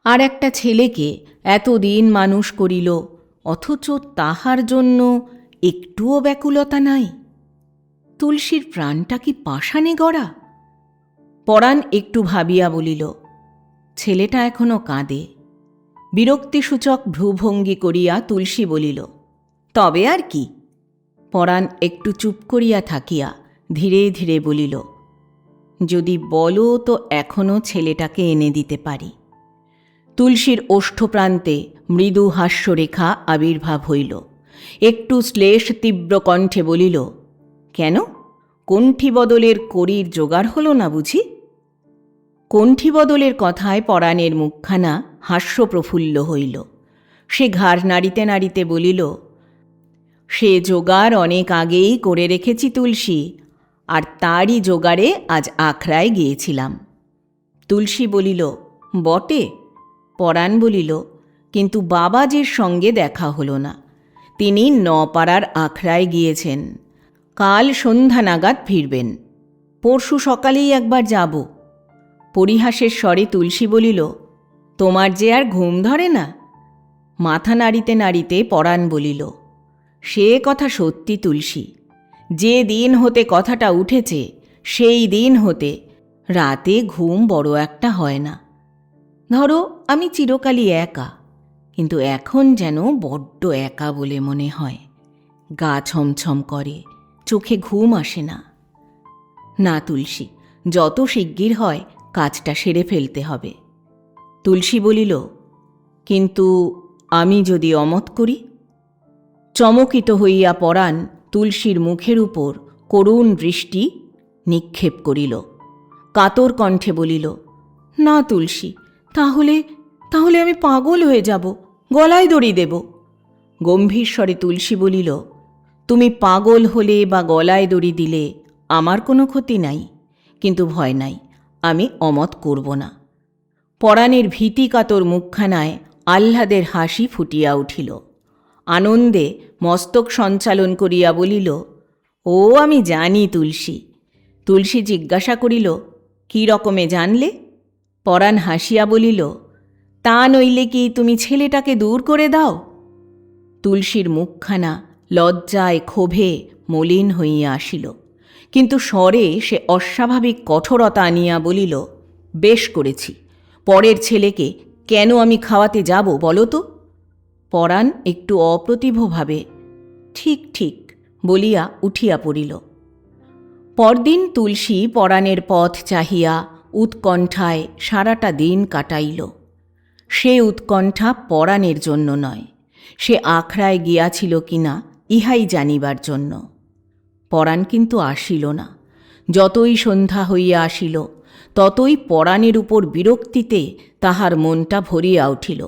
আর একটা ছেলেকে এতদিন মানুষ করিল, অথচ তাহার জন্য একটুও ব্যাকুলতা নাই। তুলসীর প্রাণটা কি পাষাণে গড়া? পরাণ একটু ভাবিয়া বলিল, ছেলেটা এখনো কাঁদে। বিরক্তিসূচক ভ্রুভঙ্গি করিয়া তুলসী বলিল, তবে আর কি? পরাণ একটু চুপ করিয়া থাকিয়া ধীরে ধীরে বলিল, যদি বলো তো এখনো ছেলেটাকে এনে দিতে পারি। তুলসীর ওষ্ঠপ্রান্তে মৃদু হাস্যরেখা আবির্ভাব হইল। একটু শ্লেষ তীব্র কণ্ঠে বলিল, কেন? কণ্ঠী বদলের কড়ির জোগাড় হল না বুঝি? কণ্ঠী বদলের কথায় পরাণের মুখখানা হাস্যপ্রফুল্ল হইল। সে ঘাড় নাড়িতে নাড়িতে বলিল, সে জোগাড় অনেক আগেই করে রেখেছি তুলসী, আর তারই জোগাড়ে আজ আখড়ায় গিয়েছিলাম। তুলসী বলিল, বটে? পরাণ বলিল, কিন্তু বাবাজির সঙ্গে দেখা হলো না। তিনি নপাড়ার আখড়ায় গিয়েছেন, কাল সন্ধ্যা নাগাদ ফিরবেন। পরশু সকালেই একবার যাব। পরিহাসের স্বরে তুলসী বলিল, তোমার যে আর ঘুম ধরে না? মাথা নাড়িতে নাড়িতে পরাণ বলিল, সে কথা সত্যি তুলসী। যে দিন হতে কথাটা উঠেছে সেই দিন হতে রাতে ঘুম বড় একটা হয় না। ধরো আমি চিরকালই একা, কিন্তু এখন যেন বড্ড একা বলে মনে হয়। গা ছমছম করে, চোখে ঘুম আসে না। না তুলসী, যত শিগগির হয় কাজটা সেরে ফেলতে হবে। তুলসী বলিল, কিন্তু আমি যদি অমত করি? চমকিত হইয়া পরাণ তুলসীর মুখের উপর করুণ দৃষ্টি নিক্ষেপ করিল। কাতর কণ্ঠে বলিল, না তুলসী, তাহলে তাহলে আমি পাগল হয়ে যাব, গলায় দড়ি দেব। গম্ভীর স্বরে তুলসী বলিল, তুমি পাগল হলে বা গলায় দড়ি দিলে আমার কোনো ক্ষতি নাই, কিন্তু ভয় নাই, আমি অমত করব না। পরাণের ভীতিকাতর মুখখানায় আহ্লাদের হাসি ফুটিয়া উঠিল। আনন্দে মস্তক সঞ্চালন করিয়া বলিল, ও আমি জানি তুলসী। তুলসী জিজ্ঞাসা করিল, কি রকমে জানলে? পরাণ হাসিয়া বলিল, তা নইলে কি তুমি ছেলেটাকে দূর করে দাও? তুলসীর মুখখানা লজ্জায় ক্ষোভে মলিন হইয়া আসিল, কিন্তু স্বরে সে অস্বাভাবিক কঠোরতা আনিয়া বলিল, বেশ করেছি। পরের ছেলেকে কেন আমি খাওয়াতে যাব বলো তো? পরাণ একটু অপ্রতিভভাবে ঠিক ঠিক বলিয়া উঠিয়া পড়িল। পরদিন তুলসী পরাণের পথ চাহিয়া উৎকণ্ঠায় সারাটা দিন কাটাইল। সে উৎকণ্ঠা পরাণের জন্য নয়, সে আখড়ায় গিয়াছিল কিনা ইহাই জানিবার জন্য। পরাণ কিন্তু আসিল না। যতই সন্ধ্যা হইয়া আসিল ততই পরাণের উপর বিরক্তিতে তাহার মনটা ভরিয়া উঠিল।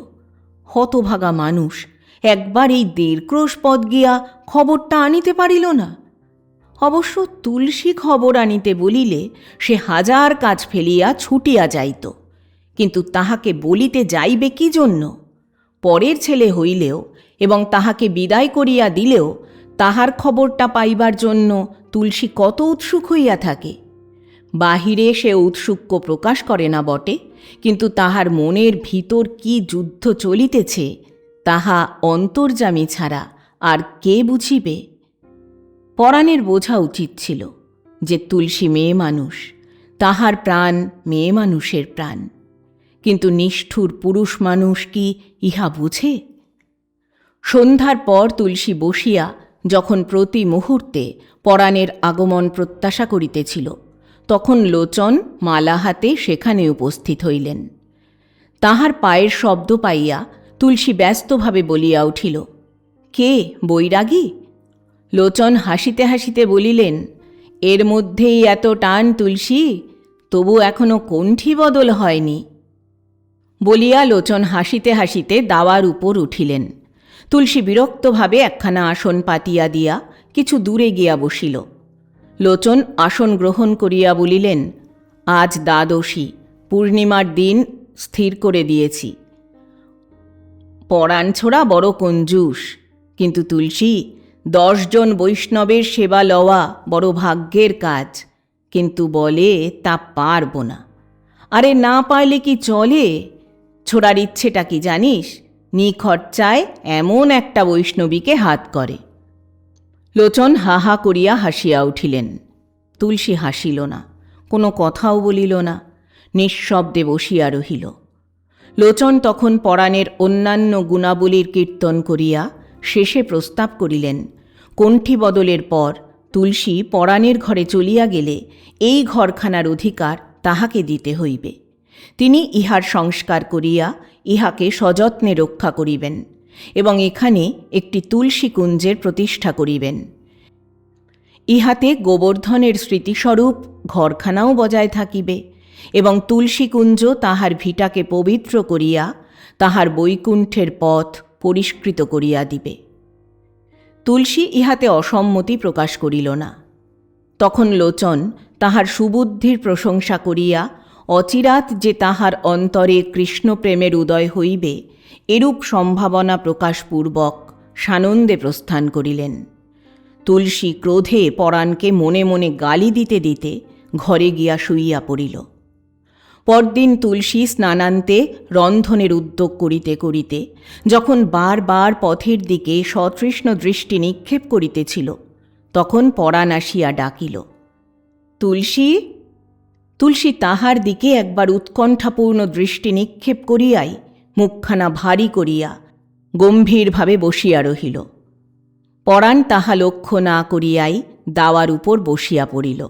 হতভাগা মানুষ একবার এই 1.5 ক্রোশ পথ গিয়া খবরটা আনিতে পারিল না। অবশ্য তুলসী খবর আনিতে বলিলে সে হাজার কাজ ফেলিয়া ছুটিয়া যাইত, কিন্তু তাহাকে বলিতে যাইবে কি জন্য? পরের ছেলে হইলেও এবং তাহাকে বিদায় করিয়া দিলেও তাহার খবরটা পাইবার জন্য তুলসী কত উৎসুক হইয়া থাকে। বাহিরে সে ঔৎসুক্য প্রকাশ করে না বটে, কিন্তু তাহার মনের ভিতর কি যুদ্ধ চলিতেছে তাহা অন্তর্যামী ছাড়া আর কে বুঝিবে? পরাণের বোঝা উচিত ছিল যে তুলসী মেয়ে মানুষ, তাহার প্রাণ মেয়ে মানুষের প্রাণ, কিন্তু নিষ্ঠুর পুরুষ মানুষ কি ইহা বুঝে? সন্ধ্যার পর তুলসী বসিয়া যখন প্রতি মুহূর্তে পরাণের আগমন প্রত্যাশা করিতেছিল, তখন লোচন মালা হাতে সেখানে উপস্থিত হইলেন। তাহার পায়ের শব্দ পাইয়া তুলসী ব্যস্তভাবে বলিয়া উঠিল, কে, বৈরাগী? লোচন হাসিতে হাসিতে বলিলেন, এর মধ্যেই এত টান তুলসী, তবু এখনো কণ্ঠী বদল হয়নি। বলিয়া লোচন হাসিতে হাসিতে দাওয়ার উপর উঠিলেন। তুলসী বিরক্তভাবে একখানা আসন পাতিয়া দিয়া কিছু দূরে গিয়া বসিল। লোচন আসন গ্রহণ করিয়া বলিলেন, আজ দ্বাদশী, পূর্ণিমার দিন স্থির করে দিয়েছি। পরাণ ছোড়া বড় কঞ্জুস, কিন্তু তুলসী 10 জন বৈষ্ণবের সেবা লওয়া বড় ভাগ্যের কাজ, কিন্তু বলে তা পারব না। আরে না পারলে কি চলে? ছোড়ার ইচ্ছেটা কি জানিস? নিখরচায় এমন একটা বৈষ্ণবীকে হাত করে। লোচন হা হা করিয়া হাসিয়া উঠিলেন। তুলসী হাসিল না, কোনো কথাও বলিল না, নিঃশব্দে বসিয়া রহিল। লোচন তখন পরাণের অন্যান্য গুণাবলীর কীর্তন করিয়া শেষে প্রস্তাব করিলেন, কণ্ঠী বদলের পর তুলসী পরাণের ঘরে চলিয়া গেলে এই ঘরখানার অধিকার তাহাকে দিতে হইবে। তিনি ইহার সংস্কার করিয়া ইহাকে সযত্নে রক্ষা করিবেন এবং এখানে একটি তুলসী কুঞ্জের প্রতিষ্ঠা করিবেন। ইহাতে গোবর্ধনের স্মৃতিস্বরূপ ঘরখানাও বজায় থাকিবে এবং তুলসী কুঞ্জ তাহার ভিটাকে পবিত্র করিয়া তাহার বৈকুণ্ঠের পথ পরিষ্কৃত করিয়া দিবে। তুলসী ইহাতে অসম্মতি প্রকাশ করিল না। তখন লোচন তাহার সুবুদ্ধির প্রশংসা করিয়া অচিরাৎ যে তাহার অন্তরে কৃষ্ণপ্রেমের উদয় হইবে এরূপ সম্ভাবনা প্রকাশপূর্বক সানন্দে প্রস্থান করিলেন। তুলসী ক্রোধে পরাণকে মনে মনে গালি দিতে দিতে ঘরে গিয়া শুইয়া পড়িল। পরদিন তুলসী স্নানান্তে রন্ধনের উদ্যোগ করিতে করিতে যখন বার পথের দিকে সতৃষ্ণ দৃষ্টি নিক্ষেপ করিতেছিল, তখন পরাণ আসিয়া ডাকিল, তুলসী। তুলসী তাহার দিকে একবার উৎকণ্ঠাপূর্ণ দৃষ্টি নিক্ষেপ করিয়াই মুখখানা ভারী করিয়া গম্ভীরভাবে বসিয়া রহিল। পরাণ তাহা লক্ষ্য না করিয়াই দাওয়ার উপর বসিয়া পড়িল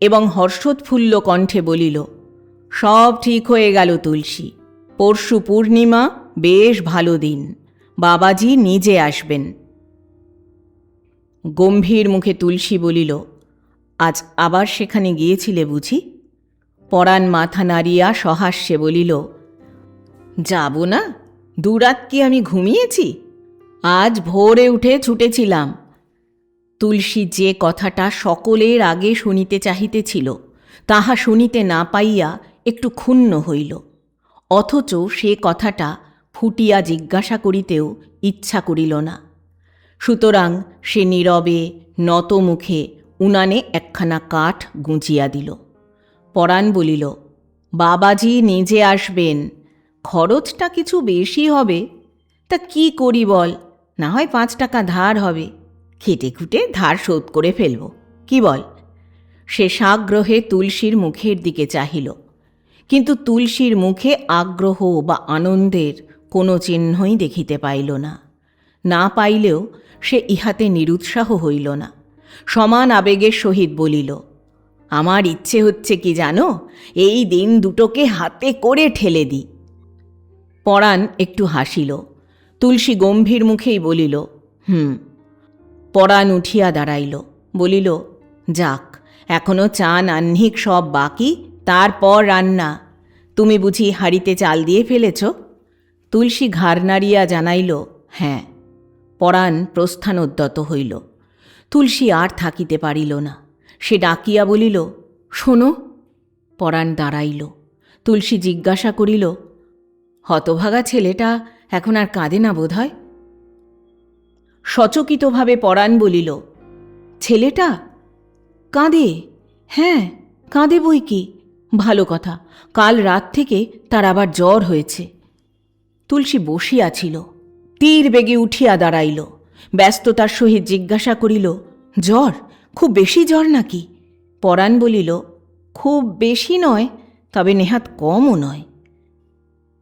এবং হর্ষোৎফুল্ল কণ্ঠে বলিল, সব ঠিক হয়ে গেল তুলসী, পরশু পূর্ণিমা, বেশ ভালো দিন, বাবাজি নিজে আসবেন। গম্ভীর মুখে তুলসী বলিল, আজ আবার সেখানে গিয়েছিলে বুঝি? পরাণ মাথা নাড়িয়া সহাস্যে বলিল, যাব না? দুরাত কি আমি ঘুমিয়েছি? আজ ভোরে উঠে ছুটেছিলাম। তুলসী যে কথাটা সকলের আগে শুনিতে চাহিতেছিল তাহা শুনিতে না পাইয়া একটু ক্ষুণ্ণ হইল, অথচ সে কথাটা ফুটিয়া জিজ্ঞাসা করিতেও ইচ্ছা করিল না। সুতরাং সে নীরবে নত মুখে উনানে একখানা কাঠ গুঁজিয়া দিল। পরাণ বলিল, বাবাজি নিজে আসবেন, খরচটা কিছু বেশি হবে, তা কি করি বল, না হয় 5 টাকা ধার হবে, খেটে খুটে ধার শোধ করে ফেলব, কি বল? সে সাগ্রহে তুলসীর মুখের দিকে চাহিল, কিন্তু তুলসীর মুখে আগ্রহ বা আনন্দের কোনো চিহ্নই দেখিতে পাইল না। না পাইলেও সে ইহাতে নিরুৎসাহ হইল না, সমান আবেগের সহিত বলিল, আমার ইচ্ছে হচ্ছে কি জানো, এই দিন দুটোকে হাতে করে ঠেলে দিই। পরাণ একটু হাসিল। তুলসী গম্ভীর মুখেই বলিল, পরাণ উঠিয়া দাঁড়াইল, বলিল, যাক, এখনো চান আহ্নিক সব বাকি, তারপর রান্না। তুমি বুঝি হাঁড়িতে চাল দিয়ে ফেলেছ? তুলসী ঘাড় নাড়িয়া জানাইল, হ্যাঁ। পরাণ প্রস্থানোদ্যত হইল। তুলসী আর থাকিতে পারিল না। সে ডাকিয়া বলিল, শোনো। পরাণ দাঁড়াইল। তুলসী জিজ্ঞাসা করিল, হতভাগা ছেলেটা এখন আর কাঁদে না বোধ হয়? সচকিতভাবে পরাণ বলিল, ছেলেটা কাঁদে? হ্যাঁ, কাঁদে বই কি। ভালো কথা, কাল রাত থেকে তার আবার জ্বর হয়েছে। তুলসী বসিয়াছিল, তীর বেগে উঠিয়া দাঁড়াইল। ব্যস্ততার সহিত জিজ্ঞাসা করিল, জ্বর? খুব বেশি জ্বর নাকি? পরাণ বলিল, খুব বেশি নয়, তবে নেহাত কমও নয়।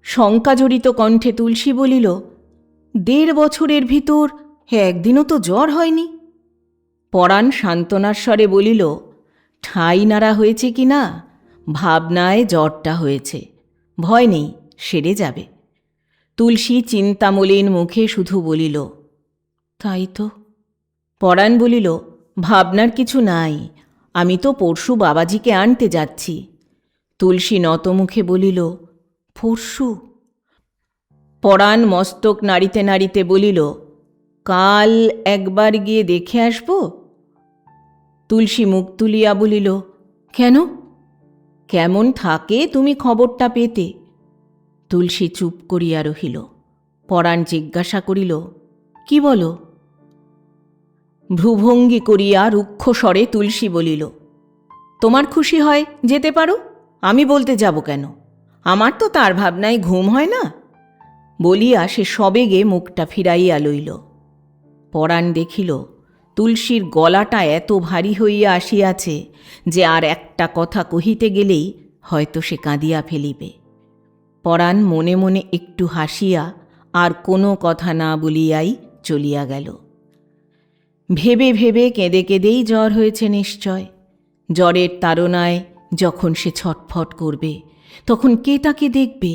শঙ্কাজড়িত কণ্ঠে তুলসী বলিল, ১.৫ বছরের ভিতর একদিনও তো জ্বর হয়নি। পরাণ সান্ত্বনার স্বরে বলিল, ঠাঁই নাড়া হয়েছে কি না, ভাবনায় জ্বরটা হয়েছে। ভয় নেই, সেরে যাবে। তুলসী চিন্তামলিন মুখে শুধু বলিল, তাই তো। পরাণ বলিল, ভাবনার কিছু নাই, আমি তো পরশু বাবাজিকে আনতে যাচ্ছি। তুলসী নতমুখে বলিল, পরশু? পরাণ মস্তক নাড়িতে নাড়িতে বলিল, কাল একবার গিয়ে দেখে আসব। তুলসী মুখ তুলিয়া বলিল, কেন? কেমন থাকে তুমি খবরটা পেতে। তুলসী চুপ করিয়া রহিল। পরাণ জিজ্ঞাসা করিল, কি বলো? ভ্রুভঙ্গি করিয়া রুক্ষ স্বরে তুলসী বলিল, তোমার খুশি হয় যেতে পারো, আমি বলতে যাব কেন? আমার তো তার ভাবনায় ঘুম হয় না। বলিয়া সে সবেগে মুখটা ফিরাইয়া লইল। পরাণ দেখিল তুলসীর গলাটা এত ভারী হইয়া আসিয়াছে যে আর একটা কথা কহিতে গেলেই হয়তো সে কাঁদিয়া ফেলিবে। পরাণ মনে মনে একটু হাসিয়া আর কোনো কথা না বলিয়াই চলিয়া গেল। ভেবে ভেবে কেঁদে কেঁদেই জ্বর হয়েছে নিশ্চয়। জ্বরের তাড়নায় যখন সে ছটফট করবে, তখন কে তাকে দেখবে?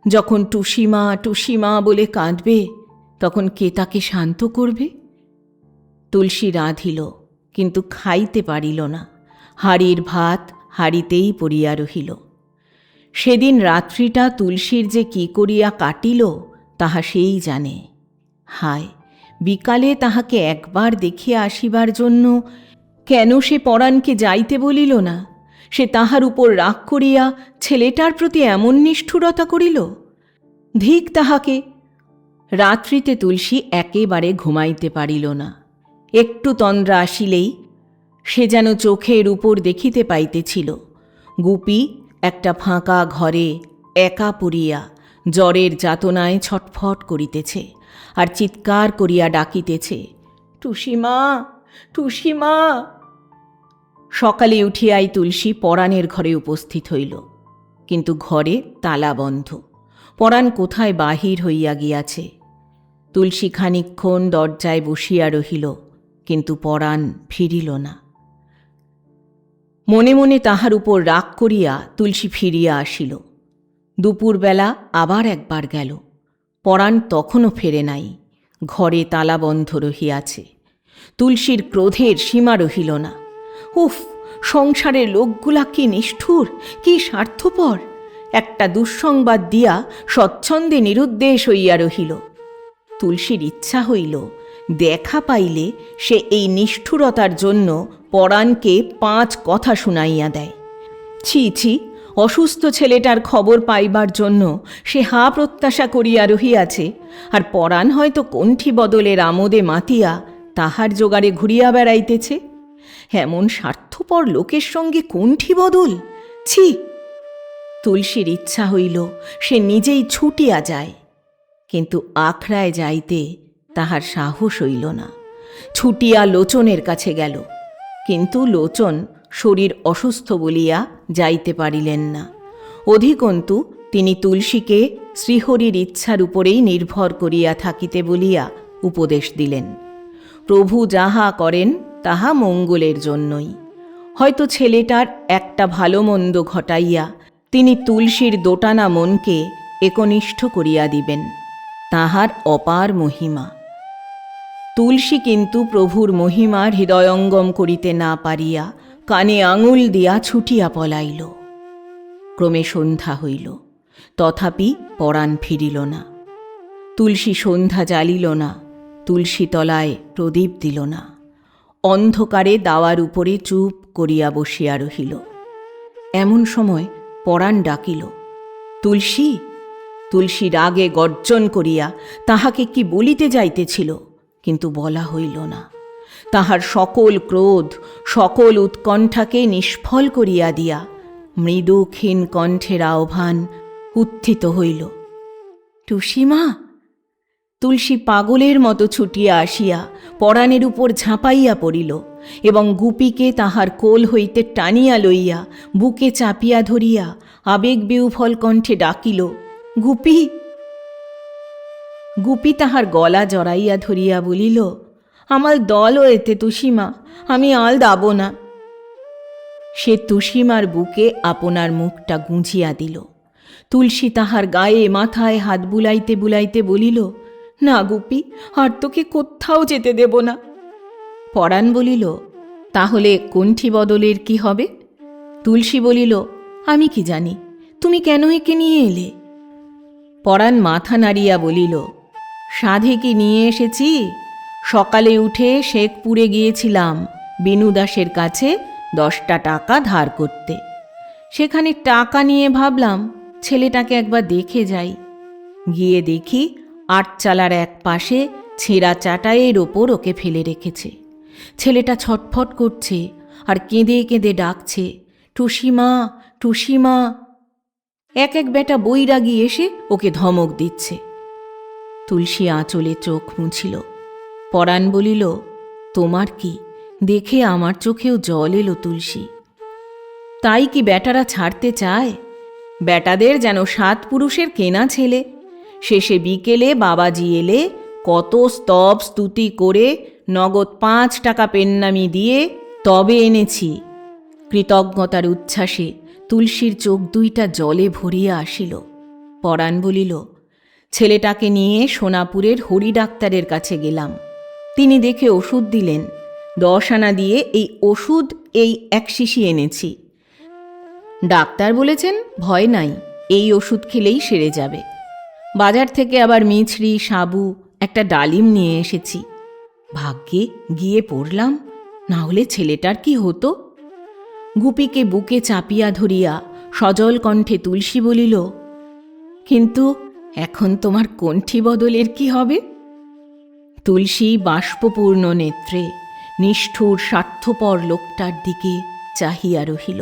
যখন টুসিমা টুসিমা বলে কাঁদবে, তখন কে তাকে শান্ত করবে? তুলসী রাঁধিল, কিন্তু খাইতে পারিল না। হাঁড়ির ভাত হাঁড়িতেই পড়িয়া রহিল। সেদিন রাত্রিটা তুলসীর যে কি করিয়া কাটিল তাহা সেই জানে। হায়, বিকালে তাহাকে একবার দেখিয়া আসিবার জন্য কেন সে পরাণকে যাইতে বলিল না? সে তাহার উপর রাগ করিয়া ছেলেটার প্রতি এমন নিষ্ঠুরতা করিল। ধিক তাহাকে! রাত্রিতে তুলসী একেবারে ঘুমাইতে পারিল না। একটু তন্দ্রা আসিলেই সে যেন চোখের উপর দেখিতে পাইতেছিল গুপি একটা ফাঁকা ঘরে একা পড়িয়া জ্বরের যাতনায় ছটফট করিতেছে আর চিৎকার করিয়া ডাকিতেছে, টুসিমা, টুসিমা। সকালে উঠিয়াই তুলসী পরাণের ঘরে উপস্থিত হইল, কিন্তু ঘরে তালা বন্ধ। পরাণ কোথায় বাহির হইয়া গিয়াছে। তুলসী খানিকক্ষণ দরজায় বসিয়া রহিল, কিন্তু পরাণ ফিরিল না। মনে মনে তাহার উপর রাগ করিয়া তুলসী ফিরিয়া আসিল। দুপুরবেলা আবার একবার গেল। পরাণ তখনও ফেরে নাই। ঘরে তালা বন্ধ রহিয়াছে। তুলসীর ক্রোধের সীমা রহিল না। উফ, সংসারের লোকগুলা কি নিষ্ঠুর, কি স্বার্থপর! একটা দুঃসংবাদ দিয়া স্বচ্ছন্দে নিরুদ্দেশ হইয়া রহিল। তুলসীর ইচ্ছা হইল দেখা পাইলে সে এই নিষ্ঠুরতার জন্য পরাণকে 5 কথা শুনাইয়া দেয়। ছি ছি, অসুস্থ ছেলেটার খবর পাইবার জন্য সে হা প্রত্যাশা করিয়া রহিয়াছে, আর পরাণ হয়তো কণ্ঠী বদলের আমোদে মাতিয়া তাহার জোগাড়ে ঘুরিয়া বেড়াইতেছে। এমন স্বার্থপর লোকের সঙ্গে কণ্ঠী বদল! ছি! তুলসীর ইচ্ছা হইল সে নিজেই ছুটিয়া যায়, কিন্তু আখড়ায় যাইতে তাহার সাহস হইল না। ছুটিয়া লোচনের কাছে গেল, কিন্তু লোচন শরীর অসুস্থ বলিয়া যাইতে পারিলেন না। অধিকন্তু তিনি তুলসীকে শ্রীহরির ইচ্ছার উপরেই নির্ভর করিয়া থাকিতে বলিয়া উপদেশ দিলেন। প্রভু যাহা করেন তাহা মঙ্গলের জন্যই। হয়তো ছেলেটার একটা ভালো মন্দ ঘটাইয়া তিনি তুলসীর দোটানা মনকে একনিষ্ঠ করিয়া দিবেন। তাহার অপার মহিমা। তুলসী কিন্তু প্রভুর মহিমা হৃদয়ঙ্গম করিতে না পারিয়া কানে আঙুল দিয়া ছুটিয়া পলাইল। ক্রমে সন্ধ্যা হইল, তথাপি পরাণ ফিরিল না। তুলসী সন্ধ্যা জ্বালিল না, তুলসী তলায় প্রদীপ দিল না। অন্ধকারে দাওয়ার উপরে চুপ করিয়া বসিয়া রহিল। এমন সময় পরাণ ডাকিল, তুলসী। তুলসী রাগে গর্জন করিয়া তাহাকে কি বলিতে যাইতেছিল, কিন্তু বলা হইল না। তাহার সকল ক্রোধ, সকল উৎকণ্ঠাকে নিষ্ফল করিয়া দিয়া মৃদু ক্ষীণ কণ্ঠের আহ্বান উত্থিত হইল, টুসিমা। তুলসী পাগলের মতো ছুটিয়া আসিয়া পরাণের উপর ঝাঁপাইয়া পড়িল এবং গুপিকে তাহার কোল হইতে টানিয়া লইয়া বুকে চাপিয়া ধরিয়া আবেগবিহ্বল কণ্ঠে ডাকিল, গুপি। গুপি তাহার গলা জড়াইয়া ধরিয়া বলিল, আমার দল এতে তুসিমা, আমি আল দাব না। সে তুসিমার বুকে আপনার মুখটা গুঁজিয়া দিল। তুলসী তাহার গায়ে মাথায় হাত বুলাইতে বুলাইতে বলিল, না গুপি, আর তোকে কোথাও যেতে দেব না। পরাণ বলিল, তাহলে কণ্ঠী বদলের কি হবে? তুলসী বলিল, আমি কি জানি, তুমি কেন একে নিয়ে এলে? পরাণ মাথা নাড়িয়া বলিল, সাধে কি নিয়ে এসেছি? সকালে উঠে শেখপুরে গিয়েছিলাম বিনু দাসের কাছে 10টা টাকা ধার করতে। সেখানে টাকা নিয়ে ভাবলাম ছেলেটাকে একবার দেখে যাই। গিয়ে দেখি আটচালার এক পাশে ছেঁড়া চাটাইয়ের ওপর ওকে ফেলে রেখেছে। ছেলেটা ছটফট করছে আর কেঁদে কেঁদে ডাকছে, টুসিমা, টুসিমা। এক এক বেটা বৈরাগী এসে ওকে ধমক দিচ্ছে। তুলসী আঁচলে চোখ মুছিল। পরাণ বলিল, তোমার কি? দেখে আমার চোখেও জল এলো তুলসী। তাই কি বেটারা ছাড়তে চায়? বেটাদের যেন 7 পুরুষের কেনা ছেলে। শেষে বিকেলে বাবাজি এলে কত স্তব স্তুতি করে নগদ 5 টাকা পেন্নামি দিয়ে তবে এনেছি। কৃতজ্ঞতার উচ্ছ্বাসে তুলসীর চোখ দুইটা জলে ভরিয়া আসিল। পরাণ বলিল, ছেলেটাকে নিয়ে সোনাপুরের হরি ডাক্তারের কাছে গেলাম। তিনি দেখে ওষুধ দিলেন। 10 আনা দিয়ে এই ওষুধ এই 1 শিশি এনেছি। ডাক্তার বলেছেন ভয় নাই, এই ওষুধ খেলেই সেরে যাবে। বাজার থেকে আবার মিছরি, সাবু, একটা ডালিম নিয়ে এসেছি। ভাগ্যে গিয়ে পড়লাম, না হলে ছেলেটার কি হতো? গুপিকে বুকে চাপিয়া ধরিয়া সজল কণ্ঠে তুলসী বলিল, কিন্তু এখন তোমার কণ্ঠী বদলের কি হবে? তুলসী বাষ্পপূর্ণ নেত্রে নিষ্ঠুর স্বার্থপর লোকটার দিকে চাহিয়া রহিল।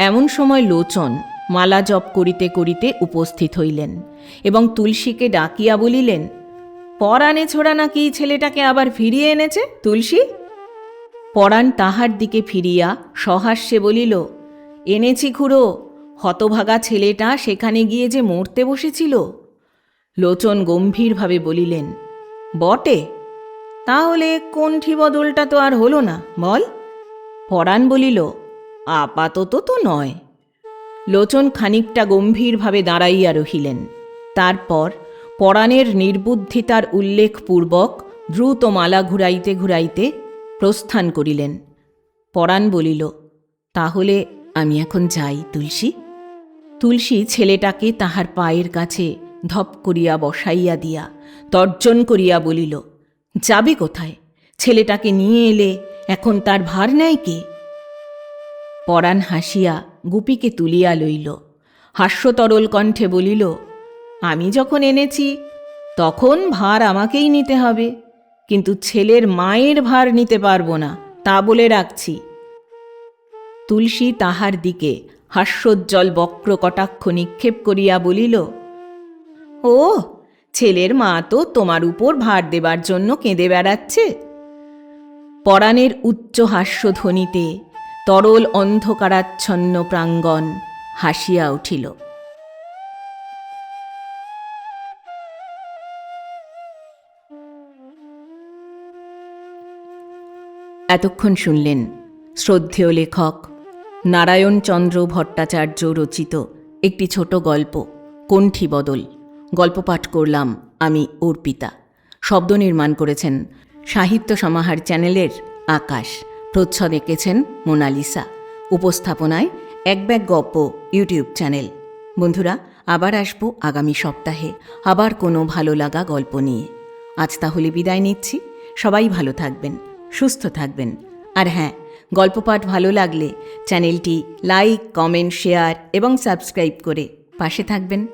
এমন সময় লোচন মালা জপ করিতে করিতে উপস্থিত হইলেন এবং তুলসীকে ডাকিয়া বলিলেন, পরাণে ছোড়া নাকি ছেলেটাকে আবার ফিরিয়ে এনেছে তুলসী? পরাণ তাহার দিকে ফিরিয়া সহাস্যে বলিল, এনেছি খুড়ো, হতভাগা ছেলেটা সেখানে গিয়ে যে মরতে বসেছিল। লোচন গম্ভীরভাবে বলিলেন, বটে, তাহলে কণ্ঠী বদলটা তো আর হলো না, বল? পরাণ বলিল, আপাতত তো নয়। লোচন খানিকটা গম্ভীরভাবে দাঁড়াইয়া রহিলেন। তারপর পরাণের নির্বুদ্ধিতার উল্লেখপূর্বক দ্রুত মালা ঘুরাইতে ঘুরাইতে প্রস্থান করিলেন। পরাণ বলিল, তাহলে আমি এখন যাই তুলসী। তুলসী ছেলেটাকে তাহার পায়ের কাছে ধপ করিয়া বসাইয়া দিয়া তর্জন করিয়া বলিল, যাবে কোথায়? ছেলেটাকে নিয়ে এলে এখন তার ভার নেয় কে? পরাণ হাসিয়া গুপিকে তুলিয়া লইল। হাস্যতরল কণ্ঠে বলিল, আমি যখন এনেছি তখন ভার আমাকেই নিতে হবে, কিন্তু ছেলের মায়ের ভার নিতে পারব না, তা বলে রাখছি। তুলসী তাহার দিকে হাস্যোজ্জ্বল বক্র কটাক্ষ নিক্ষেপ করিয়া বলিল, ও, ছেলের মা তো তোমার উপর ভার দেবার জন্য কেঁদে বেড়াচ্ছে। পরাণের উচ্চ হাস্যধ্বনিতে তরল অন্ধকারাচ্ছন্ন প্রাঙ্গণ হাসিয়া উঠিল। এতক্ষণ শুনলেন শ্রদ্ধেয় লেখক নারায়ণচন্দ্র ভট্টাচার্য রচিত একটি ছোট গল্প, কণ্ঠী বদল। গল্প পাঠ করলাম আমি অর্পিতা। শব্দ নির্মাণ করেছেন সাহিত্য সমাহার চ্যানেলের আকাশ। প্রচ্ছদ এঁকেছেন মোনালিসা। উপস্থাপনায় এক ব্যাগ গপ্প ইউটিউব চ্যানেল। বন্ধুরা, আবার আসবো আগামী সপ্তাহে আবার কোনো ভালো লাগা গল্প নিয়ে। আজ তাহলে বিদায় নিচ্ছি। সবাই ভালো থাকবেন। সুস্থ থাকবেন। আর হ্যাঁ, গল্প পাঠ ভালো লাগলে চ্যানেলটি লাইক, কমেন্ট, শেয়ার এবং সাবস্ক্রাইব করে পাশে থাকবেন।